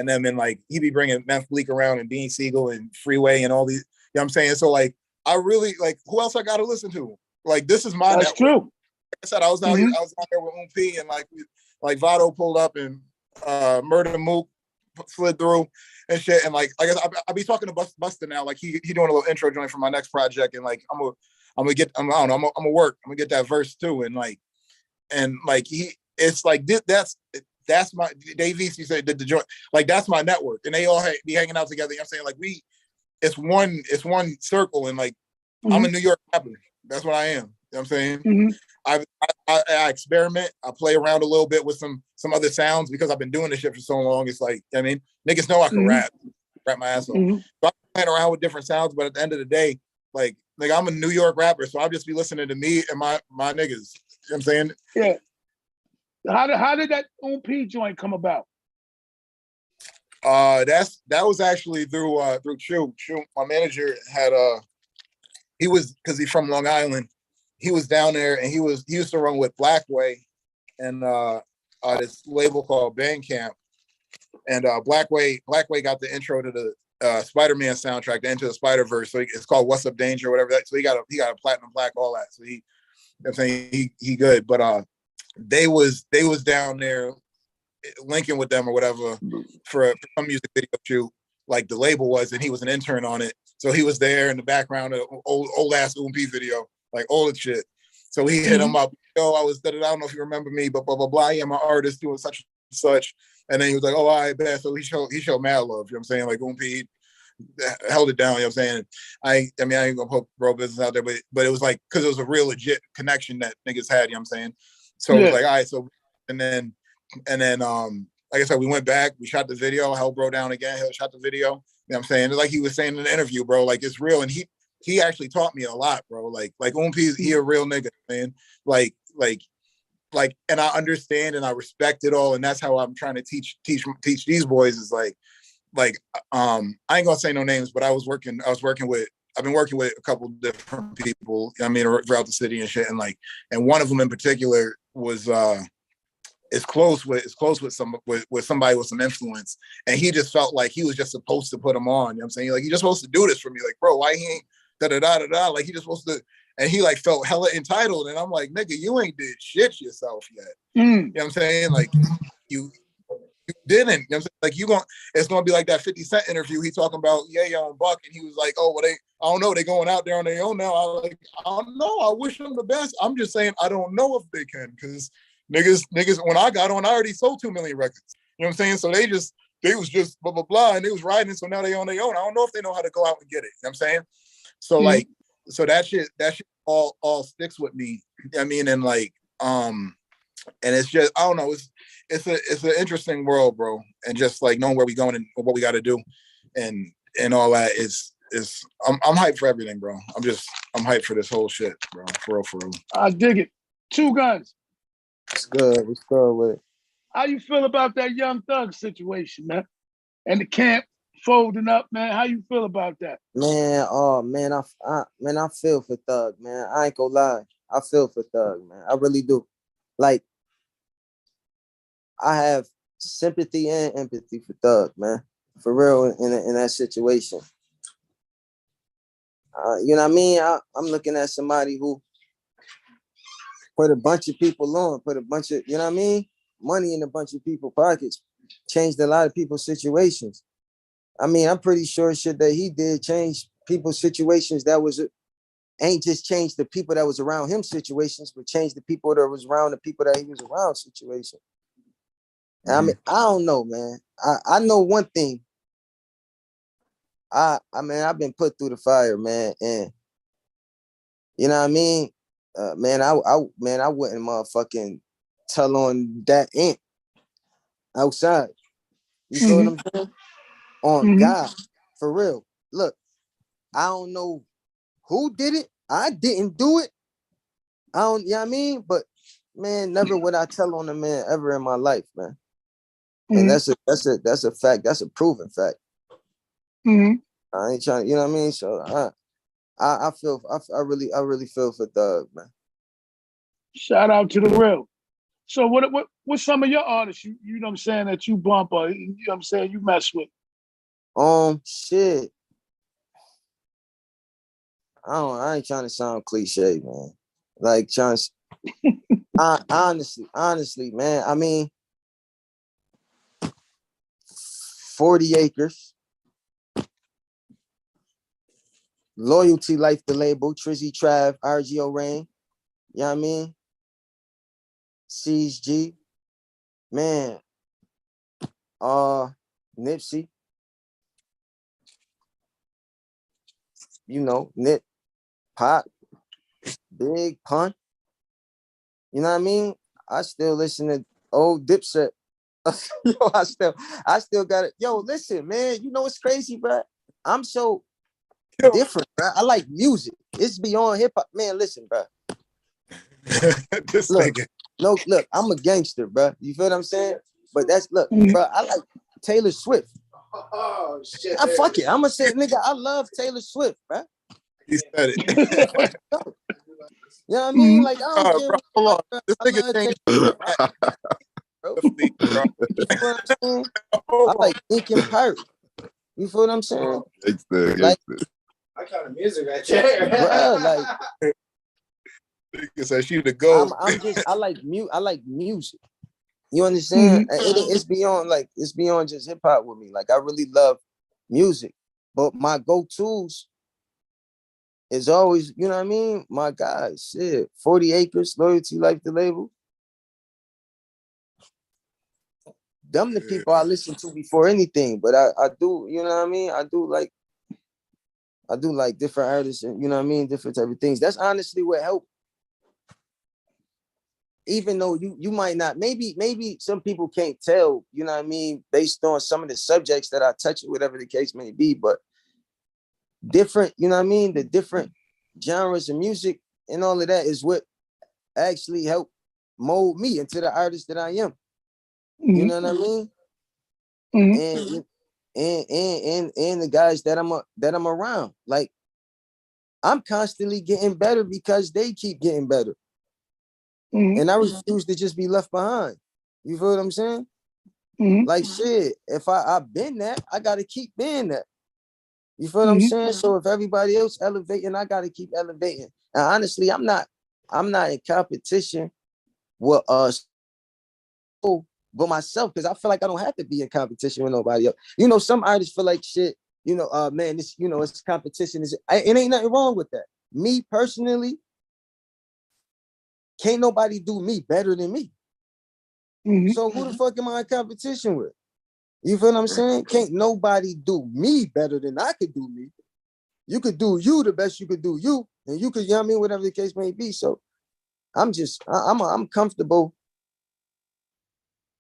then like he be bringing Meth Bleak around and Bean Siegel and Freeway and all these, you know what I'm saying? So like I really, like, who else I got to listen to? Like, this is my That's network. true. Like I said, I was out here with P, and like Vado pulled up, and Murder Mook slid through and shit. And like I guess I be talking to Buster now. Like he doing a little intro joint for my next project, and like I'm gonna work. I'm gonna get that verse too. And like it's like that's my Dave East, he said, did the joint, like that's my network, and they all be hanging out together. You know what I'm saying? Like it's one circle, and like I'm a New York rapper. That's what I am. You know what I'm saying? I experiment. I play around a little bit with some other sounds because I've been doing this shit for so long. It's like, I mean, niggas know I can rap my ass off. So I'm playing around with different sounds, but at the end of the day, like I'm a New York rapper, so I'll just be listening to me and my niggas. You know what I'm saying? Yeah. How did that P joint come about? That was actually through Chew. My manager had he was, because he's from Long Island. He was down there, and he used to run with Blackway and this label called Bandcamp. And Blackway got the intro to the Spider-Man soundtrack, the Into the Spider-Verse. So it's called What's Up Danger or whatever. So he got a platinum plaque, all that. So I'm saying he good. But they was down there linking with them or whatever for some music video shoot, like the label was, and he was an intern on it. So he was there in the background of old ass P video, like old shit. So he hit him up. Yo, I don't know if you remember me, but blah blah blah. Yeah, I'm an artist doing such and such. And then he was like, oh, all right, bet. So he showed mad love. You know what I'm saying? Like P held it down. You know what I'm saying? I mean, I ain't gonna put bro business out there, but it was like, because it was a real legit connection that niggas had. You know what I'm saying? So it was like, all right. So and then like I said, we went back, we shot the video, held bro down again, shot the video. You know what I'm saying? It's like he was saying in the interview, bro, like it's real. And he actually taught me a lot, bro. Like P, he a real nigga, man. Like, and I understand and I respect it all. And that's how I'm trying to teach these boys, is like, I ain't gonna say no names, but I've been working with a couple different people, I mean, throughout the city and shit. And one of them in particular was, is close with somebody with some influence, and he just felt like he was just supposed to put him on. You know what I'm saying? Like, he just supposed to do this for me. Like, bro, why he ain't da-da-da-da-da? Like, he just supposed to, and he like felt hella entitled. And I'm like, nigga, you ain't did shit yourself yet. You know what I'm saying? Like, you didn't. You know what I'm saying? Like, it's gonna be like that 50 Cent interview. He talking about Yo and Buck, and he was like, oh, well, I don't know, they going out there on their own now. I don't know. I wish them the best. I'm just saying, I don't know if they can, because niggas, when I got on, I already sold 2 million records. You know what I'm saying? So they was just blah, blah, blah, and they was riding, so now they on their own. I don't know if they know how to go out and get it. You know what I'm saying? So like, so that shit all sticks with me. I mean, and like, and it's just, I don't know, it's an interesting world, bro. And just like knowing where we going and what we got to do and all that is, I'm hyped for everything, bro. I'm hyped for this whole shit, bro. For real, for real. I dig it. Two Guns. It's good. What's good with it? How you feel about that Young Thug situation, man? And the camp folding up, man. How you feel about that? Man, oh man, I feel for Thug, man. I ain't gonna lie. I feel for Thug, man. I really do. Like, I have sympathy and empathy for Thug, man. For real, in that situation. You know what I mean? I'm looking at somebody who put a bunch of people on, put a bunch of, you know what I mean? Money in a bunch of people's pockets, changed a lot of people's situations. I mean, I'm pretty sure shit that he did change people's situations that ain't just changed the people that was around him situations, but changed the people that was around the people that he was around situation. Mm-hmm. I mean, I don't know, man. I know one thing. I mean, I've been put through the fire, man, and you know what I mean? Man, I wouldn't motherfucking tell on that ant outside. You feel what I'm saying? On God, for real. Look, I don't know who did it. I didn't do it. I don't, you know what I mean? But man, never would I tell on a man ever in my life, man. And that's a fact. That's a proven fact. I ain't trying, you know what I mean? So I really feel for Thug, man. Shout out to the real. So what's some of your artists you know what I'm saying that you bump or you know what I'm saying you mess with? Shit. I ain't trying to sound cliche, man. Like trying to honestly, man. I mean, 40 Acres. Loyalty Life, the label, Trizzy Trav, RGO Rain. You know what I mean? CG. Man. Nipsey. You know, Nip, Pop, Big Pun. You know what I mean? I still listen to old Dipset. Yo, I still got it. Yo, listen, man. You know what's crazy, bro? I'm so different, bro. I like music. It's beyond hip hop, man. Listen, bro. Look, I'm a gangster, bro. You feel what I'm saying? But look, bro. I like Taylor Swift. Oh shit! Fuck it. I'm gonna say, nigga, I love Taylor Swift, bro. He said it. You know what I mean? Like, I don't care. Bro, hold on. This nigga changed. Bro. You know what I'm saying? I like Linkin Park. You feel what I'm saying? Like, I kind of music right there. Bro, like, nigga said she the goat. I like music. You understand? It's beyond just hip hop with me. Like, I really love music, but my go-tos is always, you know what I mean? My guys, shit, 40 Acres, Loyalty Life, the label. Them the people I listen to before anything, but I do, you know what I mean? I do like different artists and, you know what I mean? Different type of things. That's honestly what helped. Even though you might not, maybe some people can't tell, you know what I mean, based on some of the subjects that I touch, whatever the case may be, but different, you know what I mean, the different genres of music and all of that is what actually helped mold me into the artist that I am. You know what I mean? And the guys that I'm around. Like, I'm constantly getting better because they keep getting better. And I refuse to just be left behind. You feel what I'm saying? Like, shit, if I've been that, I gotta keep being that. You feel what I'm saying? So if everybody else elevating, I gotta keep elevating. And honestly, I'm not in competition with but myself, because I feel like I don't have to be in competition with nobody else. You know, some artists feel like shit, you know, man, this, you know, it's competition. It ain't nothing wrong with that. Me personally, can't nobody do me better than me. So who the fuck am I in competition with? You feel what I'm saying? Can't nobody do me better than I could do me. You could do you the best you could do you, and you could, you know what I mean, whatever the case may be. So I'm comfortable.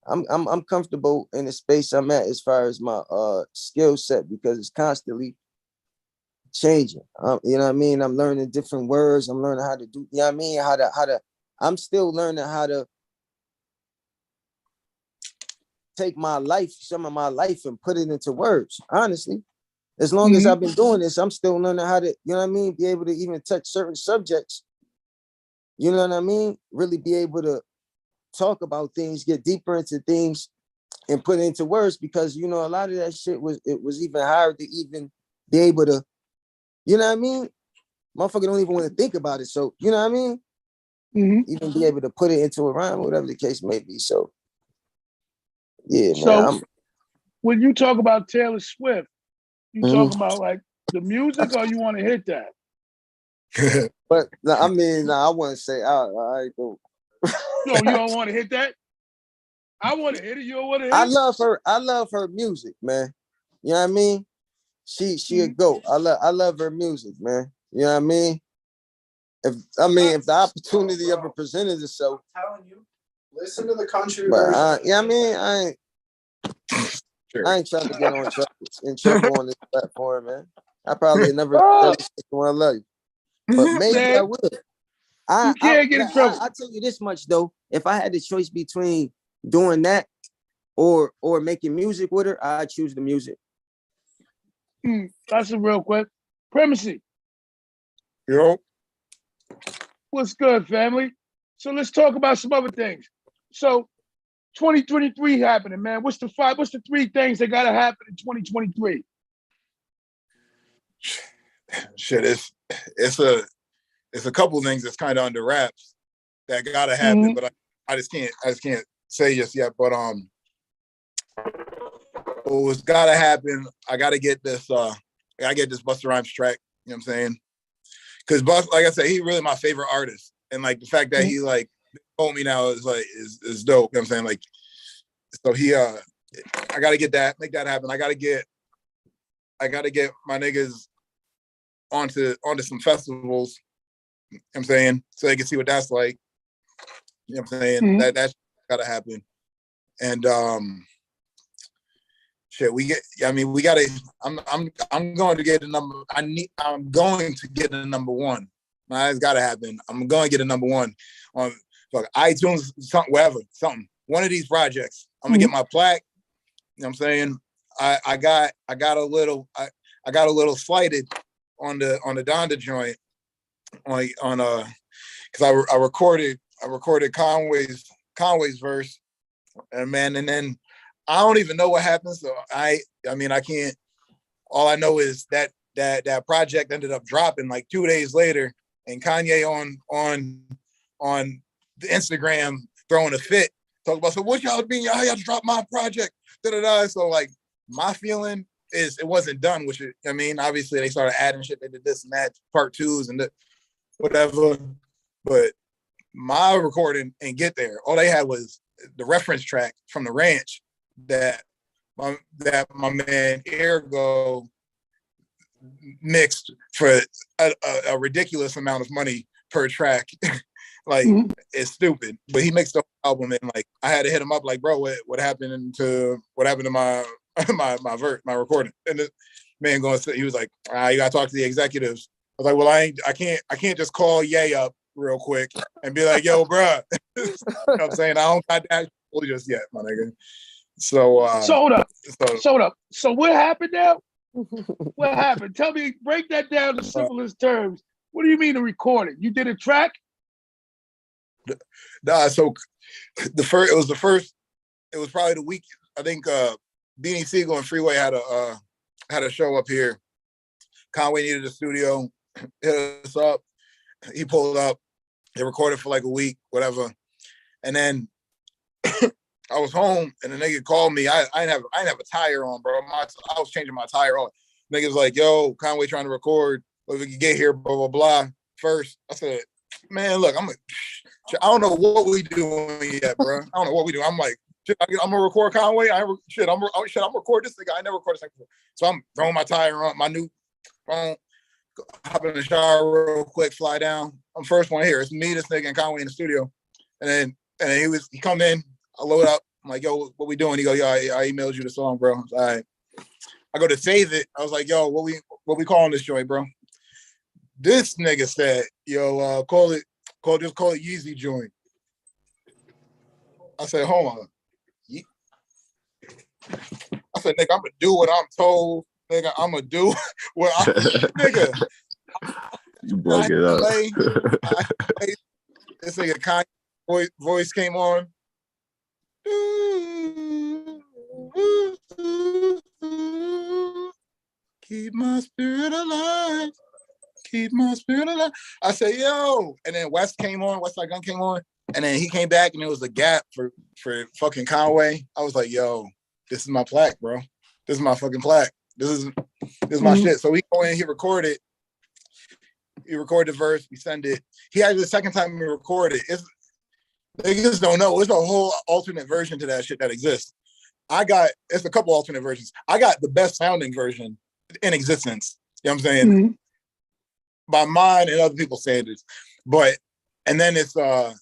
I'm comfortable in the space I'm at as far as my skill set, because it's constantly changing. You know what I mean? I'm learning different words. I'm learning how to do, you know what I mean? How to, I'm still learning how to take my life, some of my life and put it into words, honestly. As long as I've been doing this, I'm still learning how to, you know what I mean? Be able to even touch certain subjects. You know what I mean? Really be able to talk about things, get deeper into things and put it into words, because, you know, a lot of that shit it was even hard to even be able to, you know what I mean? Motherfucker don't even want to think about it. So, you know what I mean? Even be able to put it into a rhyme, whatever the case may be. So, yeah, So, man. when you talk about Taylor Swift, you talking about like the music, or you want to hit that? But I mean, I wouldn't say I go. No, you don't want to hit that? I want to hit it. You don't want to hit it? I love her music, man. You know what I mean? She a goat. I love her music, man. You know what I mean? If the opportunity ever presented itself, I'm telling you, listen to the country but version. yeah, I mean, I ain't trying to get in trouble on this platform, man. I probably never want to love you, but maybe man, I will. You can't get in trouble. I'll tell you this much though: if I had the choice between doing that or making music with her, I'd choose the music. That's a real quick. Premacy. Yo. What's good, family? So let's talk about some other things. So 2023 happening, man. What's the 3 things that gotta happen in 2023? Shit, it's a couple things that's kind of under wraps that gotta happen, but I just can't say just yet. But what's gotta happen, I gotta get this Busta Rhymes track, you know what I'm saying? Because Busta, like I said, he's really my favorite artist. And like the fact that he like told me now is like is dope, you know what I'm saying? Like, so he I gotta get that, make that happen. I gotta get my niggas onto some festivals, you know what I'm saying, so they can see what that's like. You know what I'm saying? That's gotta happen. And shit, we gotta. I'm going to get a number. I'm going to get a number one. It's gotta happen. I'm going to get a number one on iTunes, something, wherever, something. One of these projects. I'm gonna get my plaque. You know what I'm saying? I got a little slighted on the Donda joint on because I recorded Conway's verse, and then I don't even know what happened. So I can't. All I know is that project ended up dropping like 2 days later, and Kanye on the Instagram throwing a fit, talking about, so what y'all mean? Y'all to drop my project? Da-da-da. So like my feeling is it wasn't done, which I mean, obviously they started adding shit. They did this and that, part twos and whatever. But my recording and get there, all they had was the reference track from the ranch that my man Ergo mixed for a ridiculous amount of money per track. Like it's stupid, but he mixed the album, and like I had to hit him up like, bro, what happened to my my recording? And the man he was like, you gotta talk to the executives. I was like, well, I can't just call Ye up real quick and be like, yo, bruh. You know what I'm saying? I don't got that just yet, my nigga. So hold up. So what happened now? What happened? Tell me, break that down to simplest terms. What do you mean a recording? You did a track? Nah, so it was probably the week. I think Beanie Siegel and Freeway had a show up here. Conway needed a studio, hit us up. He pulled up. They recorded for like a week, whatever. And then I was home, and the nigga called me. I didn't have a tire on, bro. I was changing my tire on. Nigga's like, yo, Conway trying to record, but we can get here, blah, blah, blah. First, I said, man, look, I don't know what we doing yet, bro. I don't know what we do. I'm like, shit, I'm gonna record Conway. I'm record this nigga. I never recorded this nigga before. So I'm throwing my tire on, my new phone, hop in the shower real quick, fly down. I'm first one here. It's me, this nigga, and Conway in the studio. And then he come in, I load up. I'm like, yo, what we doing? He go, yo, I emailed you the song, bro. All right. I go to save it. I was like, yo, what we calling this joint, bro? This nigga said, yo, call it Yeezy joint. I said, hold on. I said, nigga, I'm gonna do what I'm told. Nigga, I'm gonna do what I'm nigga. You bug it up. This nigga Kanye voice came on. Keep my spirit alive. Keep my spirit alive. I said, yo. And then West came on. West Side Gun came on. And then he came back and it was a gap for fucking Conway. I was like, yo, this is my plaque, bro. This is my fucking plaque. This is my shit. So he go in, he recorded the verse, we send it. He had the second time we recorded. Niggas don't know. It's a whole alternate version to that shit that exists. It's a couple alternate versions. I got the best sounding version in existence. You know what I'm saying? By mine and other people's standards. And then it's a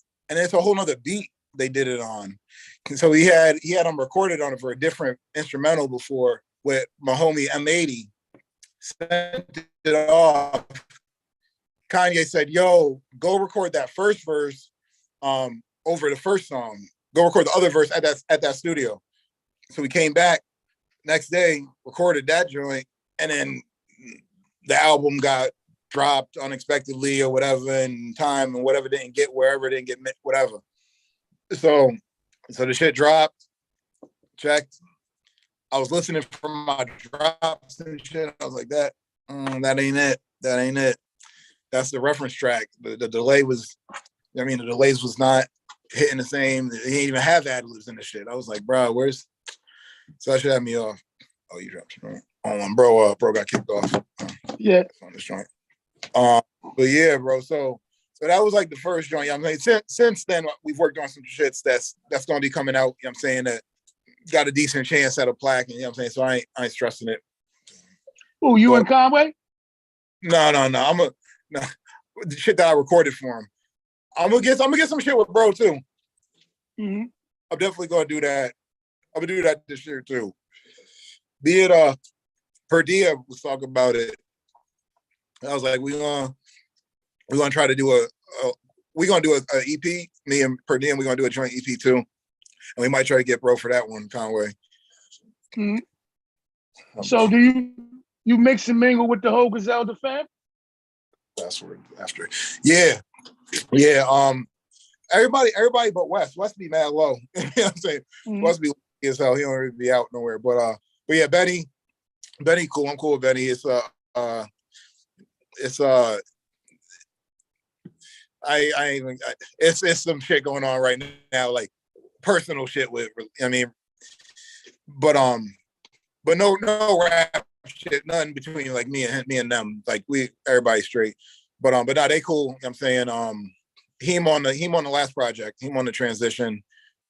whole nother beat they did it on. So he had them recorded on it for a different instrumental before with my homie M80. Sent it off. Kanye said, yo, go record that first verse over the first song. Go record the other verse at that studio. So we came back next day, recorded that joint, and then the album got dropped unexpectedly or whatever in time, and whatever didn't get wherever it didn't get whatever. So the shit dropped, checked. I was listening from my drops and shit. I was like, that ain't it. That ain't it. That's the reference track. The delay was, the delays was not hitting the same. He didn't even have ad-libs in the shit. I was like, bro, where's, so that should have me off. Oh, you dropped it. Oh, bro got kicked off. Yeah. On this joint. But yeah, bro. So that was like the first joint. You know what I'm saying? Since then, we've worked on some shits that's going to be coming out. You know what I'm saying? That got a decent chance at a plaque. And, you know what I'm saying? So I ain't stressing it. Oh, you and Conway? No. The shit that I recorded for him. I'm gonna get some shit with bro too. Mm-hmm. I'm definitely gonna do that. I'm gonna do that this year too. Be it Per Dia was talking about it. I was like, we're gonna try to do a EP. Me and Per Dia, we're gonna do a joint EP too, and we might try to get bro for that one, Conway. Mm-hmm. So do you mix and mingle with the whole Griselda fam? Password after. Yeah. Everybody but West. West be mad low. You know what I'm saying? Mm-hmm. West be low as hell. He don't really be out nowhere. But yeah, Benny cool. I'm cool with Benny. It's some shit going on right now, like personal shit with, but no rap shit, nothing between like me and them. Like everybody straight. But nah, they cool. You know what I'm saying? Him on the last project, him on the transition.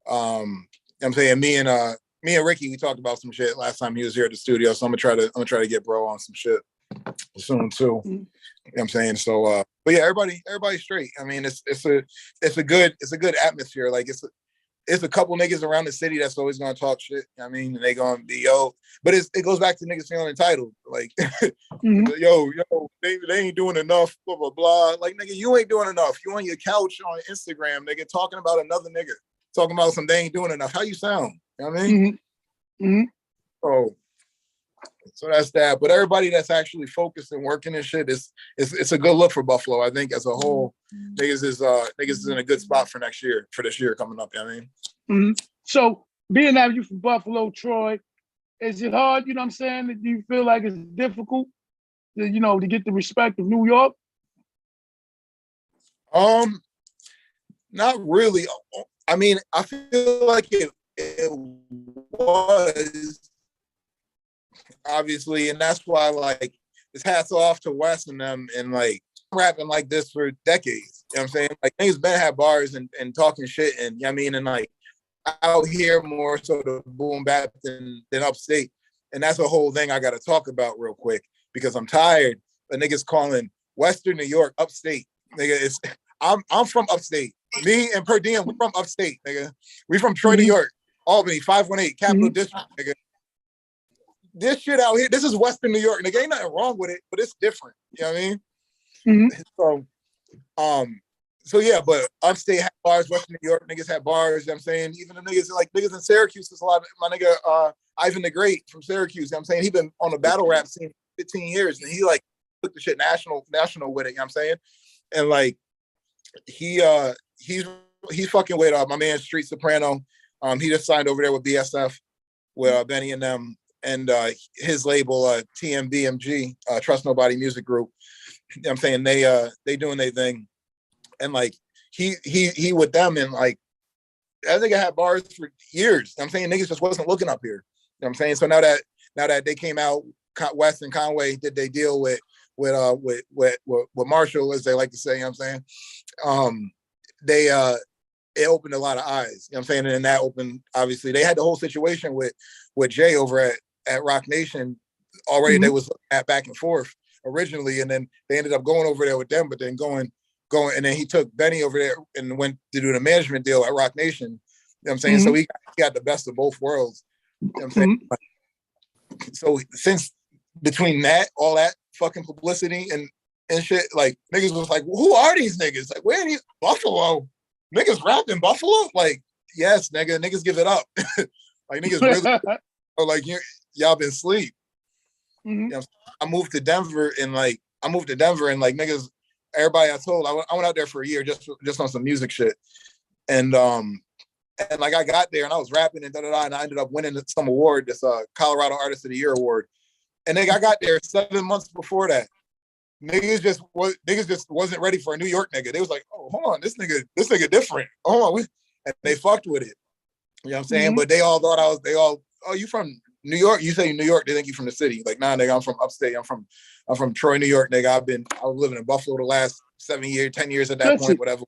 You know what I'm saying? Me and Ricky, we talked about some shit last time he was here at the studio. So I'm gonna try to get bro on some shit soon too. Mm-hmm. You know what I'm saying? So but yeah, everybody's straight. It's a good atmosphere. Like it's a couple niggas around the city that's always gonna talk shit. And they gonna be but it goes back to niggas feeling entitled. Like mm-hmm. yo, they ain't doing enough, blah blah blah. Like nigga, you ain't doing enough. You on your couch on Instagram, nigga, talking about another nigga, talking about some they ain't doing enough. How you sound? You know what I mean? Mm-hmm. So that's that. But everybody that's actually focused and working and shit it's a good look for Buffalo. I think as a whole, niggas is in a good spot for this year coming up. You know what I mean? Mm-hmm. So being that you from Buffalo, Troy, is it hard? You know what I'm saying? Do you feel like it's difficult to get the respect of New York? Not really. I feel like it was. Obviously, and that's why like it's hats off to West and them and like rapping like this for decades. You know what I'm saying? Like niggas been had bars and talking shit and you know what I mean, and like out here more sort of boom bap than upstate. And that's a whole thing I gotta talk about real quick because I'm tired of niggas calling Western New York upstate. Nigga, I'm from upstate. Me and Per Diem, we from upstate, nigga. We from Troy, New York, Albany, 518, Capital District, nigga. this shit out here, this is Western New York. Nigga, ain't nothing wrong with it, but it's different. You know what I mean? So yeah, but upstate had bars, Western New York niggas had bars, you know what I'm saying? Even the niggas in Syracuse, there's a lot of my nigga Yvng the Great from Syracuse, you know what I'm saying? He been on the battle rap scene for 15 years and he like took the shit national with it, you know what I'm saying? And like he's fucking with my man Street Soprano. He just signed over there with BSF with Benny and them and his label TMBMG, Trust Nobody Music Group. You know what I'm saying? They doing their thing. And like he with them and like I think I had bars for years. You know what I'm saying niggas just wasn't looking up here. You know what I'm saying? So now that they came out, West and Conway did they deal with Marshall, as they like to say, you know what I'm saying? It opened a lot of eyes, you know what I'm saying? And that opened, obviously, they had the whole situation with Jay over at Rock Nation already. They was looking at back and forth originally, and then they ended up going over there with them, but then going, and then he took Benny over there and went to do the management deal at Rock Nation. You know what I'm saying? So he got the best of both worlds. You know what I'm saying? So since between that, all that fucking publicity and shit, like niggas was like, well, who are these niggas? Like, where are these Buffalo? Niggas rap in Buffalo? Like, yes, niggas give it up. Like niggas really like y'all been asleep. You know, I moved to Denver and niggas, everybody I told, I went out there for a year just on some music shit. And like I got there and I was rapping and and I ended up winning some award, this Colorado Artist of the Year award. And I got there 7 months before that. Niggas just wasn't ready for a New York nigga. They was like, oh, hold on, this nigga different. Hold on. And they fucked with it. You know what I'm saying? But they all thought oh, you from New York? You say New York, they think you from the city. Like, nah, nigga, I'm from upstate. I'm from Troy, New York, nigga. I was living in Buffalo the last 10 years at that point, whatever.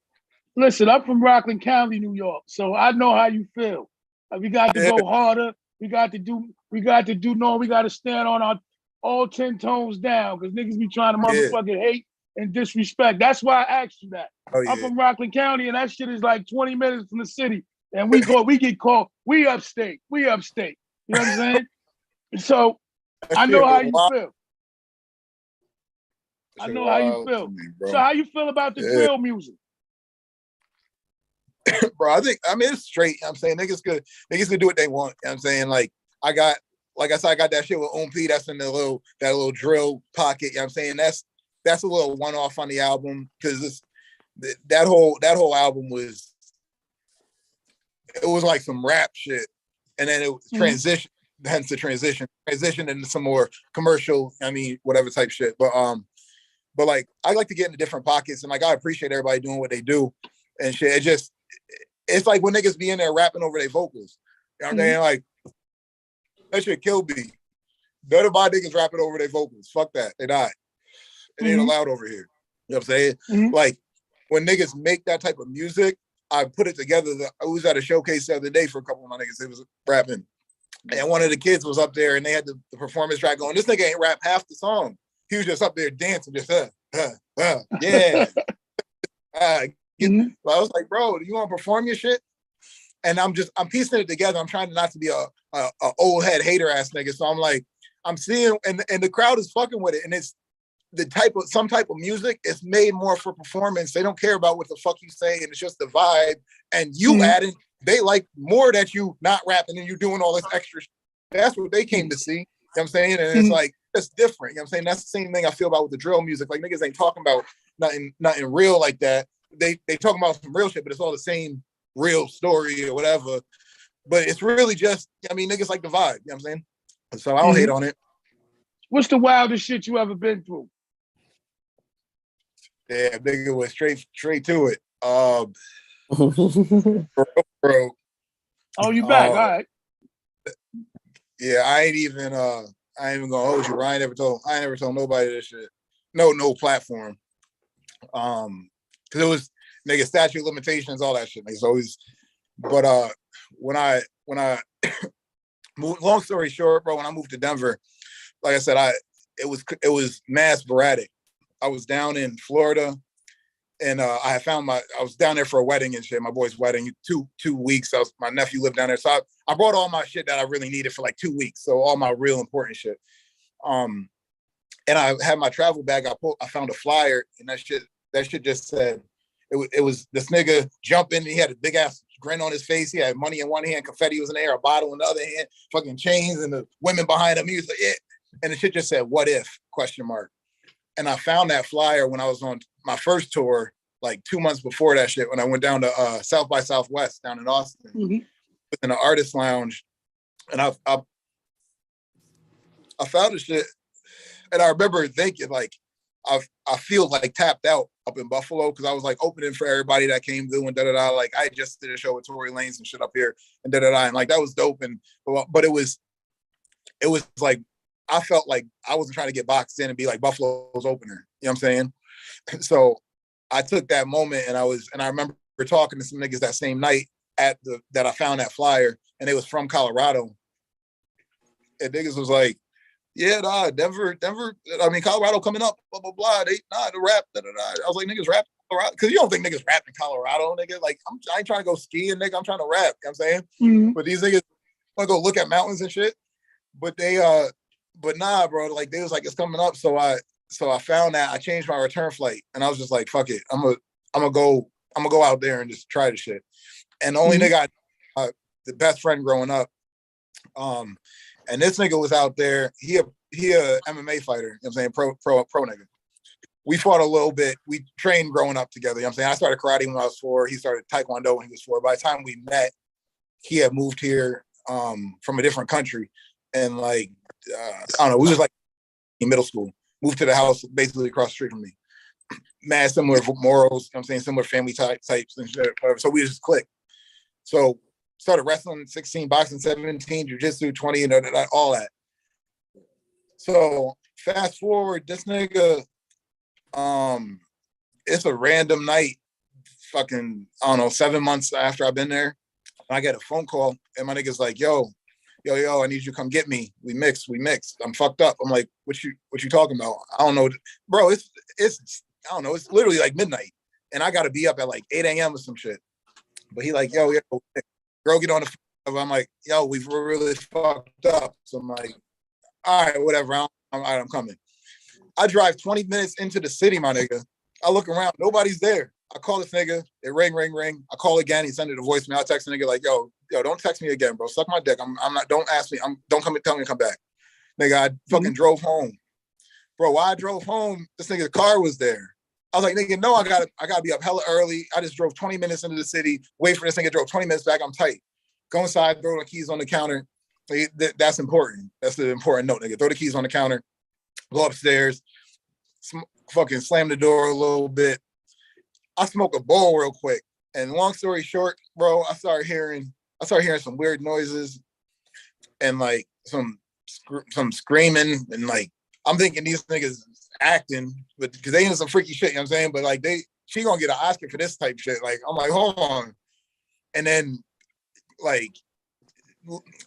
Listen, I'm from Rockland County, New York, so I know how you feel. We got to go harder. We got to stand on our all 10 tones down because niggas be trying to motherfucking hate and disrespect. That's why I asked you that. I'm from Rockland County, and that shit is like 20 minutes from the city. And we get called, we upstate. You know what I'm saying? So I know how you feel. I know how you feel. So how you feel about the drill music? Bro, it's straight. You know what I'm saying niggas could do what they want. You know what I'm saying? Like I said, I got that shit with P. That's in that little drill pocket. You know what I'm saying? That's a little one-off on the album because that whole album was like some rap shit. And then it was transition, hence the transition into some more commercial, whatever type shit. But like I like to get into different pockets and like I appreciate everybody doing what they do and shit. It's like when niggas be in there rapping over their vocals. You know what I'm saying? Like that shit kill me. None of my niggas rapping over their vocals. Fuck that. They died. It ain't allowed over here. You know what I'm saying? Like when niggas make that type of music, I put it together. I was at a showcase the other day for a couple of my niggas. They was rapping. And one of the kids was up there and they had the performance track going. This nigga ain't rap half the song. He was just up there dancing, just yeah. I was like, bro, do you want to perform your shit? And I'm piecing it together. I'm trying not to be a old head hater ass nigga. So I'm like, I'm seeing, and the crowd is fucking with it. And it's some type of music. It's made more for performance. They don't care about what the fuck you say. And it's just the vibe. And you adding, they like more that you not rapping and you doing all this extra shit. That's what they came to see. You know what I'm saying? And it's like, it's different. You know what I'm saying? That's the same thing I feel about with the drill music. Like niggas ain't talking about nothing real like that. They talking about some real shit, but it's all the same real story or whatever. But it's really just, niggas like the vibe. You know what I'm saying? So I don't hate on it. What's the wildest shit you ever been through? Yeah, nigga went straight to it. Bro. Oh, you back? All right. Yeah, I ain't even gonna hold you. I ain't never told nobody this shit. No platform. Cause it was nigga statute of limitations, all that shit. Nigga. So but when I moved, long story short, bro, when I moved to Denver, like I said, it was mad sporadic. I was down in Florida And I was down there for a wedding and shit, my boy's wedding, 2 weeks. My nephew lived down there. So I brought all my shit that I really needed for like 2 weeks. So all my real important shit. And I had my travel bag. I found a flyer, and that shit just said, it was this nigga jumping. He had a big ass grin on his face. He had money in one hand, confetti was in the air, a bottle in the other hand, fucking chains, and the women behind him. He was like, yeah. And the shit just said, "What if?" ? And I found that flyer when I was on my first tour, like 2 months before that shit, when I went down to South by Southwest down in Austin, in the artist lounge. And I found the shit. And I remember thinking, like, I feel like tapped out up in Buffalo, because I was like opening for everybody that came through and da-da-da. Like, I just did a show with Tory Lanez and shit up here and da-da-da. And like, that was dope. But it was like, I felt like I wasn't trying to get boxed in and be like Buffalo's opener. You know what I'm saying? So I took that moment, and I remember talking to some niggas that same night that I found that flyer, and they was from Colorado. And niggas was like, yeah, nah, Denver, Colorado coming up, blah, blah, blah. The rap, da-da-da. I was like, niggas rap Colorado? Because you don't think niggas rap in Colorado, nigga. Like, I ain't trying to go skiing, nigga. I'm trying to rap, you know what I'm saying? Mm-hmm. But these niggas want to go look at mountains and shit. But but nah, bro, like, they was like, it's coming up. So I found that. I changed my return flight, and I was just like, fuck it. I'm gonna go out there and just try the shit. And the only nigga the best friend growing up, and this nigga was out there. He a MMA fighter, you know what I'm saying? Pro nigga. We fought a little bit. We trained growing up together, you know what I'm saying? I started karate when I was 4. He started taekwondo when he was 4. By the time we met, he had moved here from a different country. And like, I don't know, we was like in middle school, moved to the house basically across the street from me. Mad similar morals, you know what I'm saying? Similar family types and shit, whatever. So we just clicked. So started wrestling 16, boxing 17, jiu-jitsu 20, all that. So fast forward, this nigga, it's a random night, fucking, I don't know, 7 months after I've been there. And I get a phone call, and my nigga's like, yo, I need you to come get me. We mixed. I'm fucked up. I'm like, what you talking about? I don't know. Bro, it's I don't know. It's literally like midnight, and I got to be up at like 8 a.m. or some shit. But he like, yo, girl, get on the phone. I'm like, yo, we've really fucked up. So I'm like, all right, whatever. I'm coming. I drive 20 minutes into the city, my nigga. I look around, nobody's there. I call this nigga, it ring. I call again, he sent it a voicemail. I text the nigga like, yo, don't text me again, bro. Suck my dick. I'm not, don't ask me. Don't come and tell me to come back. Nigga, I fucking drove home. Bro, while I drove home, this nigga's car was there. I was like, nigga, no, I gotta be up hella early. I just drove 20 minutes into the city, wait for this nigga, drove 20 minutes back, I'm tight. Go inside, throw the keys on the counter. That's important. That's the important note, nigga. Throw the keys on the counter, go upstairs, fucking slam the door a little bit. I smoke a bowl real quick. And long story short, bro, I started hearing some weird noises and like some screaming, and like I'm thinking these niggas acting, but because they into some freaky shit, you know what I'm saying? But like she gonna get an Oscar for this type shit. Like I'm like, hold on. And then like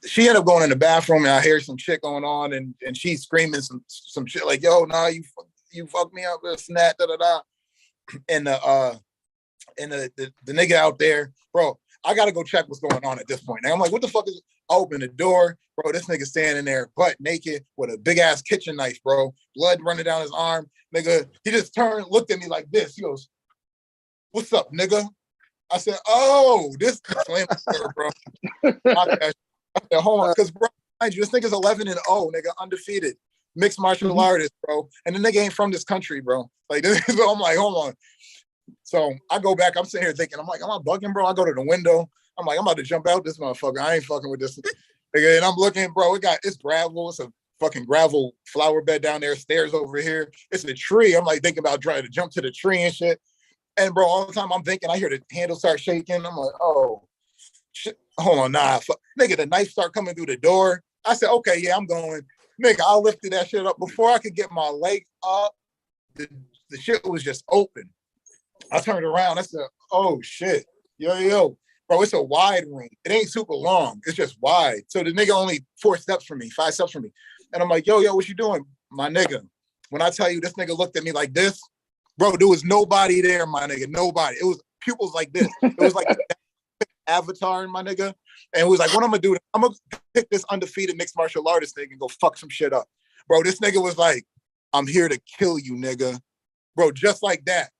she ended up going in the bathroom, and I hear some shit going on, and she's screaming some shit like, yo, nah, you fucked me up with a snap, da-da-da. And the nigga out there, bro, I gotta go check what's going on at this point. And I'm like, what the fuck is? I open the door, bro. This nigga standing there, butt naked, with a big ass kitchen knife, bro. Blood running down his arm, nigga. He just turned, looked at me like this. He goes, "What's up, nigga?" I said, "Oh, this slam, bro." I said, "Hold on," because bro, mind you, this nigga's 11-0, nigga, undefeated, mixed martial artist, bro. And the nigga ain't from this country, bro. Like, I'm like, hold on. So I go back, I'm sitting here thinking, I'm like, am I bugging, bro? I go to the window. I'm like, I'm about to jump out this motherfucker. I ain't fucking with this nigga. And I'm looking, bro, it's gravel. It's a fucking gravel flower bed down there, stairs over here. It's a tree. I'm like thinking about trying to jump to the tree and shit. And bro, all the time I'm thinking, I hear the handle start shaking. I'm like, oh, shit. Hold on, nah. Nigga, the knife start coming through the door. I said, okay, yeah, I'm going. Nigga, I lifted that shit up. Before I could get my leg up, the shit was just open. I turned around. I said, oh, shit. Yo. Bro, it's a wide room. It ain't super long. It's just wide. So the nigga only 5 steps from me. And I'm like, yo, what you doing? My nigga, when I tell you this nigga looked at me like this, Bro, there was nobody there, my nigga. Nobody. It was pupils like this. It was like Avatar, my nigga. And it was like, what I'm gonna do? I'm gonna pick this undefeated mixed martial artist nigga and go fuck some shit up. Bro, this nigga was like, I'm here to kill you, nigga. Bro, just like that.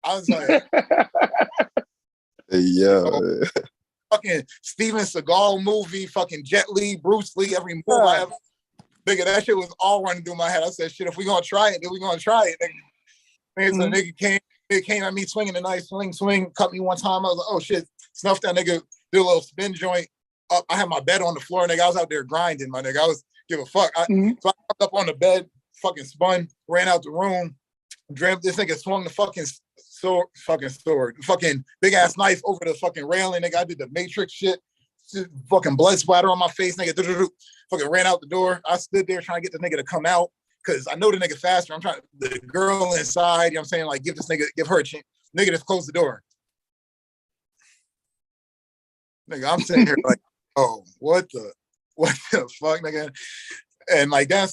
I was like, yeah. Fucking Steven Seagal movie, fucking Jet Li, Bruce Lee, every move I ever. Nigga, that shit was all running through my head. I said, shit, if we gonna try it, then we gonna try it. Nigga. So nigga came at me swinging a nice swing, cut me one time. I was like, oh shit, snuffed that nigga, did a little spin joint up. I had my bed on the floor, nigga. I was out there grinding, my nigga. I was give a fuck. So I popped up on the bed, fucking spun, ran out the room, dreamt this nigga swung the fucking sword, fucking big ass knife over the fucking railing, nigga. I did the Matrix shit, fucking blood splatter on my face, nigga. Fucking ran out the door. I stood there trying to get the nigga to come out because I know the nigga faster. I'm trying the girl inside, you know what I'm saying? Like, give her a chance. Nigga, just close the door. Nigga, I'm sitting here like, oh, what the fuck, nigga? And like I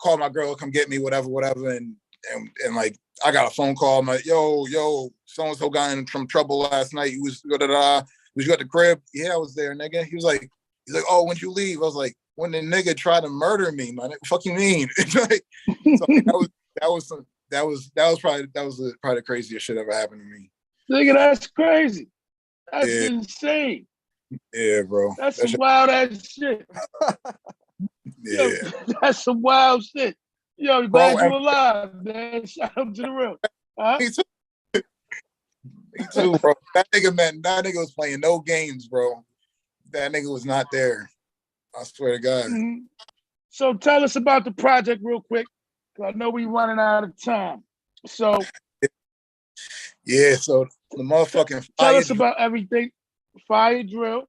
called my girl to come get me, whatever, and like I got a phone call. I'm like, yo, so-and-so got in some trouble last night. Was you at the crib? Yeah, I was there, nigga. He's like, oh, when'd you leave? I was like, when the nigga tried to murder me, man. What the fuck you mean? Like, so that was probably the craziest shit ever happened to me. Nigga, that's crazy. That's insane. Yeah, bro. That's some wild ass shit. Yeah. Yo, that's some wild shit. Yo, glad you alive, man. Shout out to the real. Me too, bro. That nigga was playing no games, bro. That nigga was not there. I swear to God. So tell us about the project real quick. I know we running out of time. So yeah, so the motherfucking tell us about everything. Fire Drill,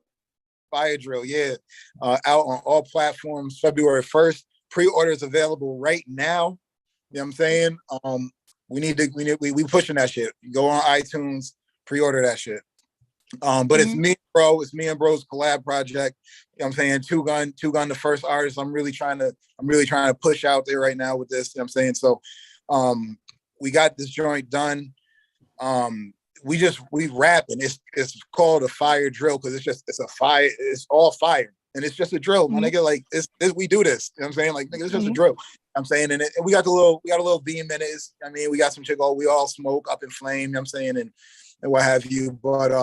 yeah. Out on all platforms, February 1st. Pre-orders available right now. You know what I'm saying? We pushing that shit. You go on iTunes, pre-order that shit. But it's me and bro's collab project. You know what I'm saying? Two Gun, the first artist I'm really trying to push out there right now with this. You know what I'm saying? So we got this joint done. We rapping. It's called a fire drill because it's a fire, it's all fire. And it's just a drill, my nigga. Like we do this. You know what I'm saying? Like, nigga, it's just a drill. I'm saying, and we got a little beam in it. We got some shit we all smoke up in flame, you know what I'm saying, and what have you. But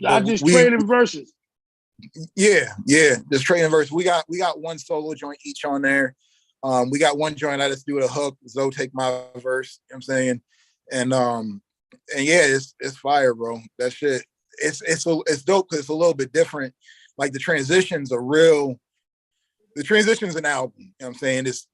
I just trading verses. Yeah, just trading verses. We got one solo joint each on there. We got one joint I just do the hook. Zoe take my verse, you know what I'm saying? And yeah, it's fire, bro. That shit. It's dope because it's a little bit different. Like the transition's an album. You know what I'm saying? It's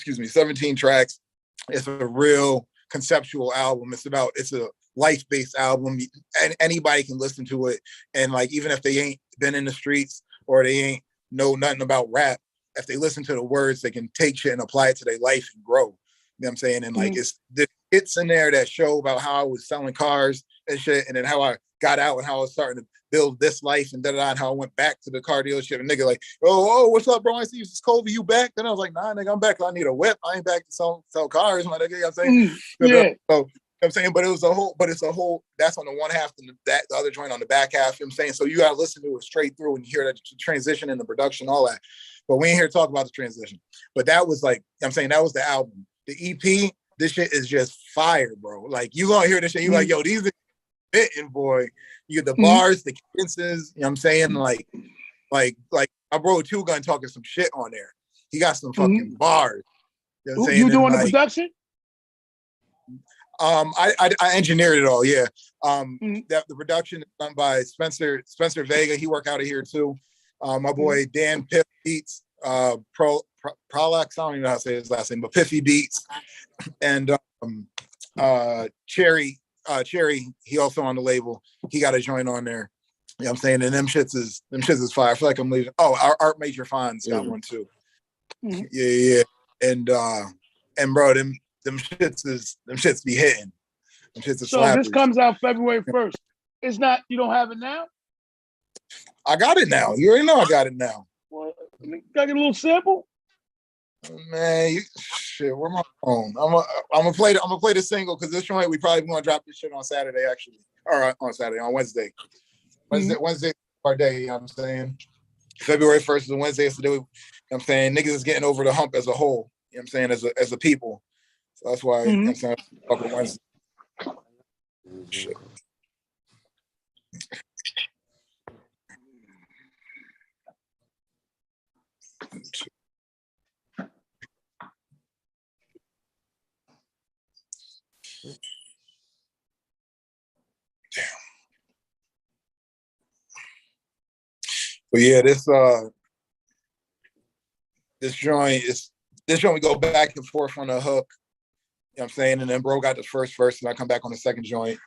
17 tracks. It's a real conceptual album. It's a life-based album. And anybody can listen to it. And like, even if they ain't been in the streets or they ain't know nothing about rap, if they listen to the words, they can take shit and apply it to their life and grow. You know what I'm saying? And like, it's in there that show about how I was selling cars and shit, and then how I got out and how I was starting to build this life and and how I went back to the car dealership and nigga like, oh, what's up, bro? I see you, Colby, you back? Then I was like, nah, nigga, I'm back. I need a whip. I ain't back to sell cars, my nigga. You know what I'm saying? Yeah. So, you know what I'm saying? But it's a whole, that's on the one half and the other joint on the back half. You know what I'm saying? So you gotta listen to it straight through and hear that transition and the production, all that. But we ain't here to talk about the transition. But that was like, you know what I'm saying, that was the album. The EP, this shit is just fire, bro. Like, you gonna hear this shit, you like, yo, these are fitting, boy. You get the bars, the cadences, you know what I'm saying? Like my bro Two Gun talking some shit on there. He got some fucking bars. You know what I'm saying? You doing the production? I engineered it all, yeah. That the production is done by Spencer Vega. He work out of here too. My boy Dan Piff Beats, Prolax, I don't even know how to say his last name, but Piffy Beats, and Cherry, he also on the label. He got a joint on there. You know what I'm saying? And them shits is fire. I feel like I'm leaving. Oh, our Art Major Fonz got one too. Yeah. And bro, them shits be hitting. Them shits are So slappers. this comes out February 1st. It's not, you don't have it now? I got it now. You already know I got it now. Well, can I get a little sample? Man, shit. Where my phone? I'm gonna play the single because this joint we probably gonna drop this shit on Saturday actually. All right, on Saturday, on Wednesday. Wednesday our day, you know what I'm saying? February 1st is a Wednesday, it's the day you know what I'm saying? Niggas is getting over the hump as a whole, you know what I'm saying, as a people. So that's why you know what I'm saying fuck with Wednesday. Shit. But yeah, this joint we go back and forth on the hook. You know what I'm saying? And then bro got the first verse and I come back on the second joint.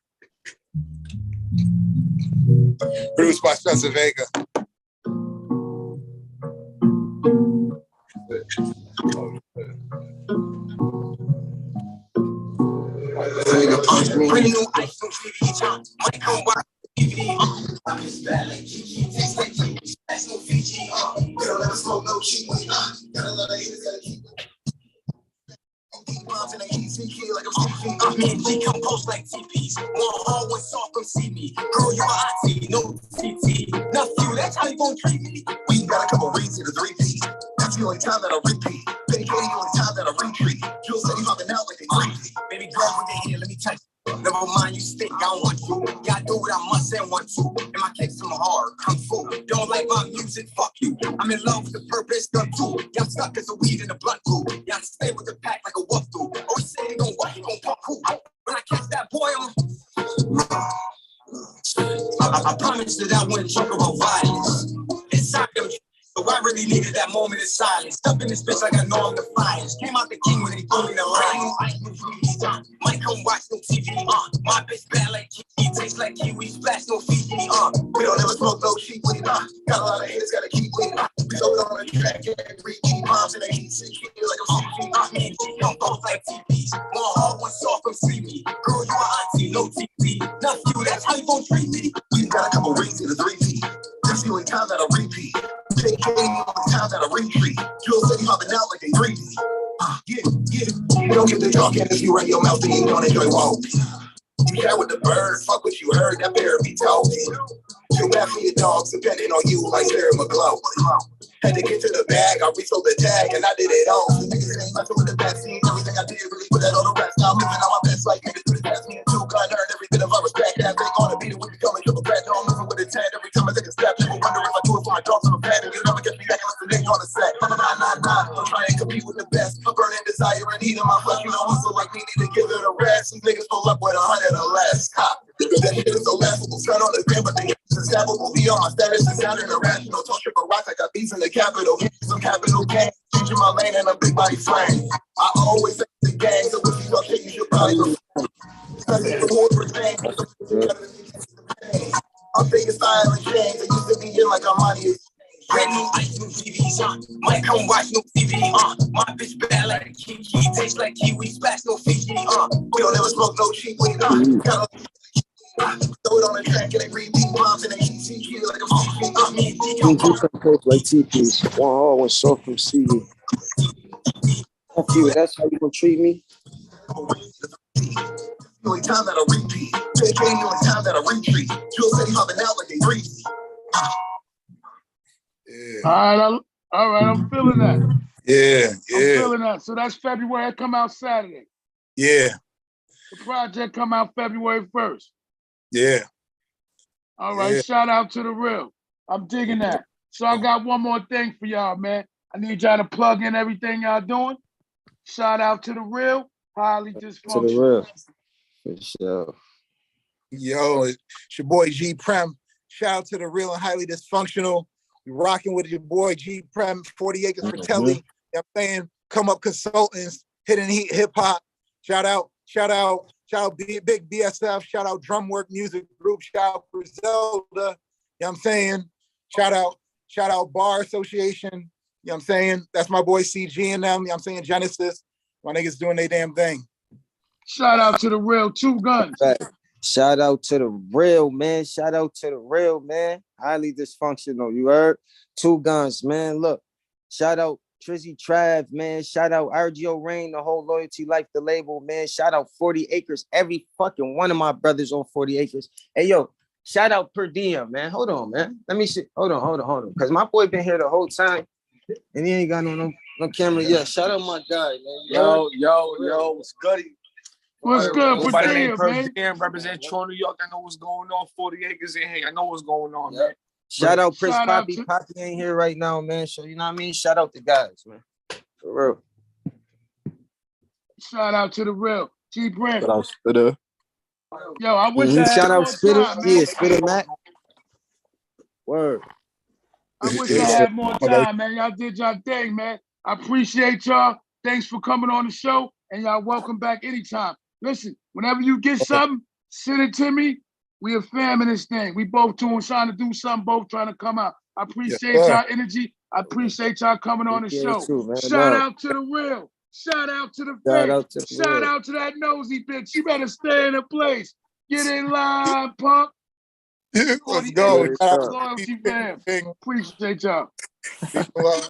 Produced by Spencer Vega. Bring new ice on TV time. Might come watch TV. It's bad like Gigi. Tastes like Gigi. That's no Fiji. We don't ever smoke no cheap. Got a lot of haters, gotta keep it. Bombs in the ECK like I'm CP. Me and G come post like TPs. More hard when soft come see me. Girl, you a hot tea, no TT. Not you, that's how you gon' treat me. We got a couple rings to the 3P. That's the only time that I repeat. Baby, the only time that I retreat. You'll say you hopping out like a creepy. Baby girl, with the hand, let me touch. Never mind, you stink, I don't want you. Gotta do what I must and want to. And my kicks come hard, kung fu. Don't like my music, fuck you. I'm in love with the purpose, done too. Y'all stuck as a weed in the blunt glue. Y'all stay with the pack like a wolf do. Always say he gon' what, he gon' pump who. When I catch that boy, I promise that I wouldn't joke about violence. Inside them. So I really needed that moment of silence. Stuck in this bitch like I know I'm the finest. Came out the king when he threw me the line. Might come watch no TV. My bitch bad like Kiki. Tastes like kiwi. Splash no Fiji. We don't ever smoke no cheap weed. Got a lot of haters, gotta keep weed. We go on the track, getting 3G bombs and they heat sick like a CG. Me and G come both like TPs. More hard when soft come see me. Girl, you a auntie, no TP. Not you, that's how you gon' treat me. We got a couple rings to the 3P. That's the only time that I repeat. JK, the time that I retreat. You'll say you hopping out like a greedy. Yeah. You don't get the talking if you run your mouth and you don't enjoy walking. You chat with the bird, fuck what you heard, that bear be talking. Too bad for your dogs, depending on you like Sarah McGlow. Had to get to the bag, I resold the tag, and I did it all. The niggas ain't messing with the vaccine, everything I did really put that on the rest. Now I'm living on my best life, niggas do the test, me and two gun, earned every bit of our respect. That they gonna beat it, we becoming triple threat. No, I'm moving with a 10 every time I take a step. People wonder if I do it for my dogs on the pad, and you never get me back unless the nigga on the set. Nah, I'm trying to compete with the best. I'm burning desire and heat in my flesh, you know, hustle like me, need to give it a rest. Some niggas pull up with 100 or less. That shit is so laughable. Turn on the gram, but they unstoppable. Be on my status and sounding irrational. Talk shit for rocks, I got beats in the capital. Some capital gain, changing my lane and a big body frame. I always say the gang, so if you talk shit, you should probably go. I'm thinking style and change. I used to be in like Armani. Brand new ice new TVs, might come watch no TV, my bitch bad like Kiki, tastes like kiwi, splash no Fiji, we don't ever smoke no cheap weed, throw it on the track and they read deep bombs and they CG like a CG. Me and D come like TPs. One hard, one soft from CD. Fuck you, that's how you gonna treat me? The only time that I repeat. JK, the only time that I retreat. You'll say you hopping out like they greedy. Yeah. All right, I'm feeling that. Yeah. I'm feeling that. So that's February. It come out Saturday. Yeah. The project come out February 1st. Yeah. All right, shout out to the real. I'm digging that. So I got one more thing for y'all, man. I need y'all to plug in everything y'all doing. Shout out to the real, highly dysfunctional. To the real. For sure. Yo, it's your boy G Prem. Shout out to the real and highly dysfunctional. We rocking with your boy G Prem, 40 Acres for Telly. You know what I'm saying? Come Up Consultants, Hidden Heat Hip Hop. Shout out Big BSF. Shout out Drumwork Music Group. Shout out Griselda. You know what I'm saying? Shout out Bar Association. You know what I'm saying? That's my boy CG and them. You know what I'm saying? Genesis. My niggas doing their damn thing. Shout out to the real 2 Guns. Right. Shout out to the real, man. Shout out to the real, man. Highly dysfunctional, you heard? 2 Guns, man. Look, shout out Trizzy Trav, man. Shout out RGO Rain, the whole Loyalty Life, the label, man. Shout out 40 Acres. Every fucking one of my brothers on 40 Acres. Hey, yo, shout out Per Diem, man. Hold on, man. Let me see. Hold on. Because my boy been here the whole time, and he ain't got no camera yet. Shout out my guy, man. Yo, what's good? What's good, Everybody Per named Per Diem, Diem, represent Toronto, New York. I know what's going on. 40 Acres in here. I know what's going on, man. Shout out Prince Shout out Poppy. to- Poppy ain't here right now, man. So you know what I mean? Shout out the guys, man. For real. Shout out to the real G Brent. Shout out Spitter. Yo, I wish I Shout had out more Spitter. time, man. Yeah, Spitter Mac. Word. I wish I had more time, man. Y'all did y'all thing, man. I appreciate y'all. Thanks for coming on the show, and y'all welcome back anytime. Listen, whenever you get something, send it to me. We a fam in this thing. We both trying to do something, both trying to come out. I appreciate y'all energy. I appreciate y'all coming on the show. Too, Shout out to the real. Shout out to the fake. Shout out to that nosy bitch. You better stay in a place. Get in line, punk. Let's go. Loyalty fam. Appreciate y'all.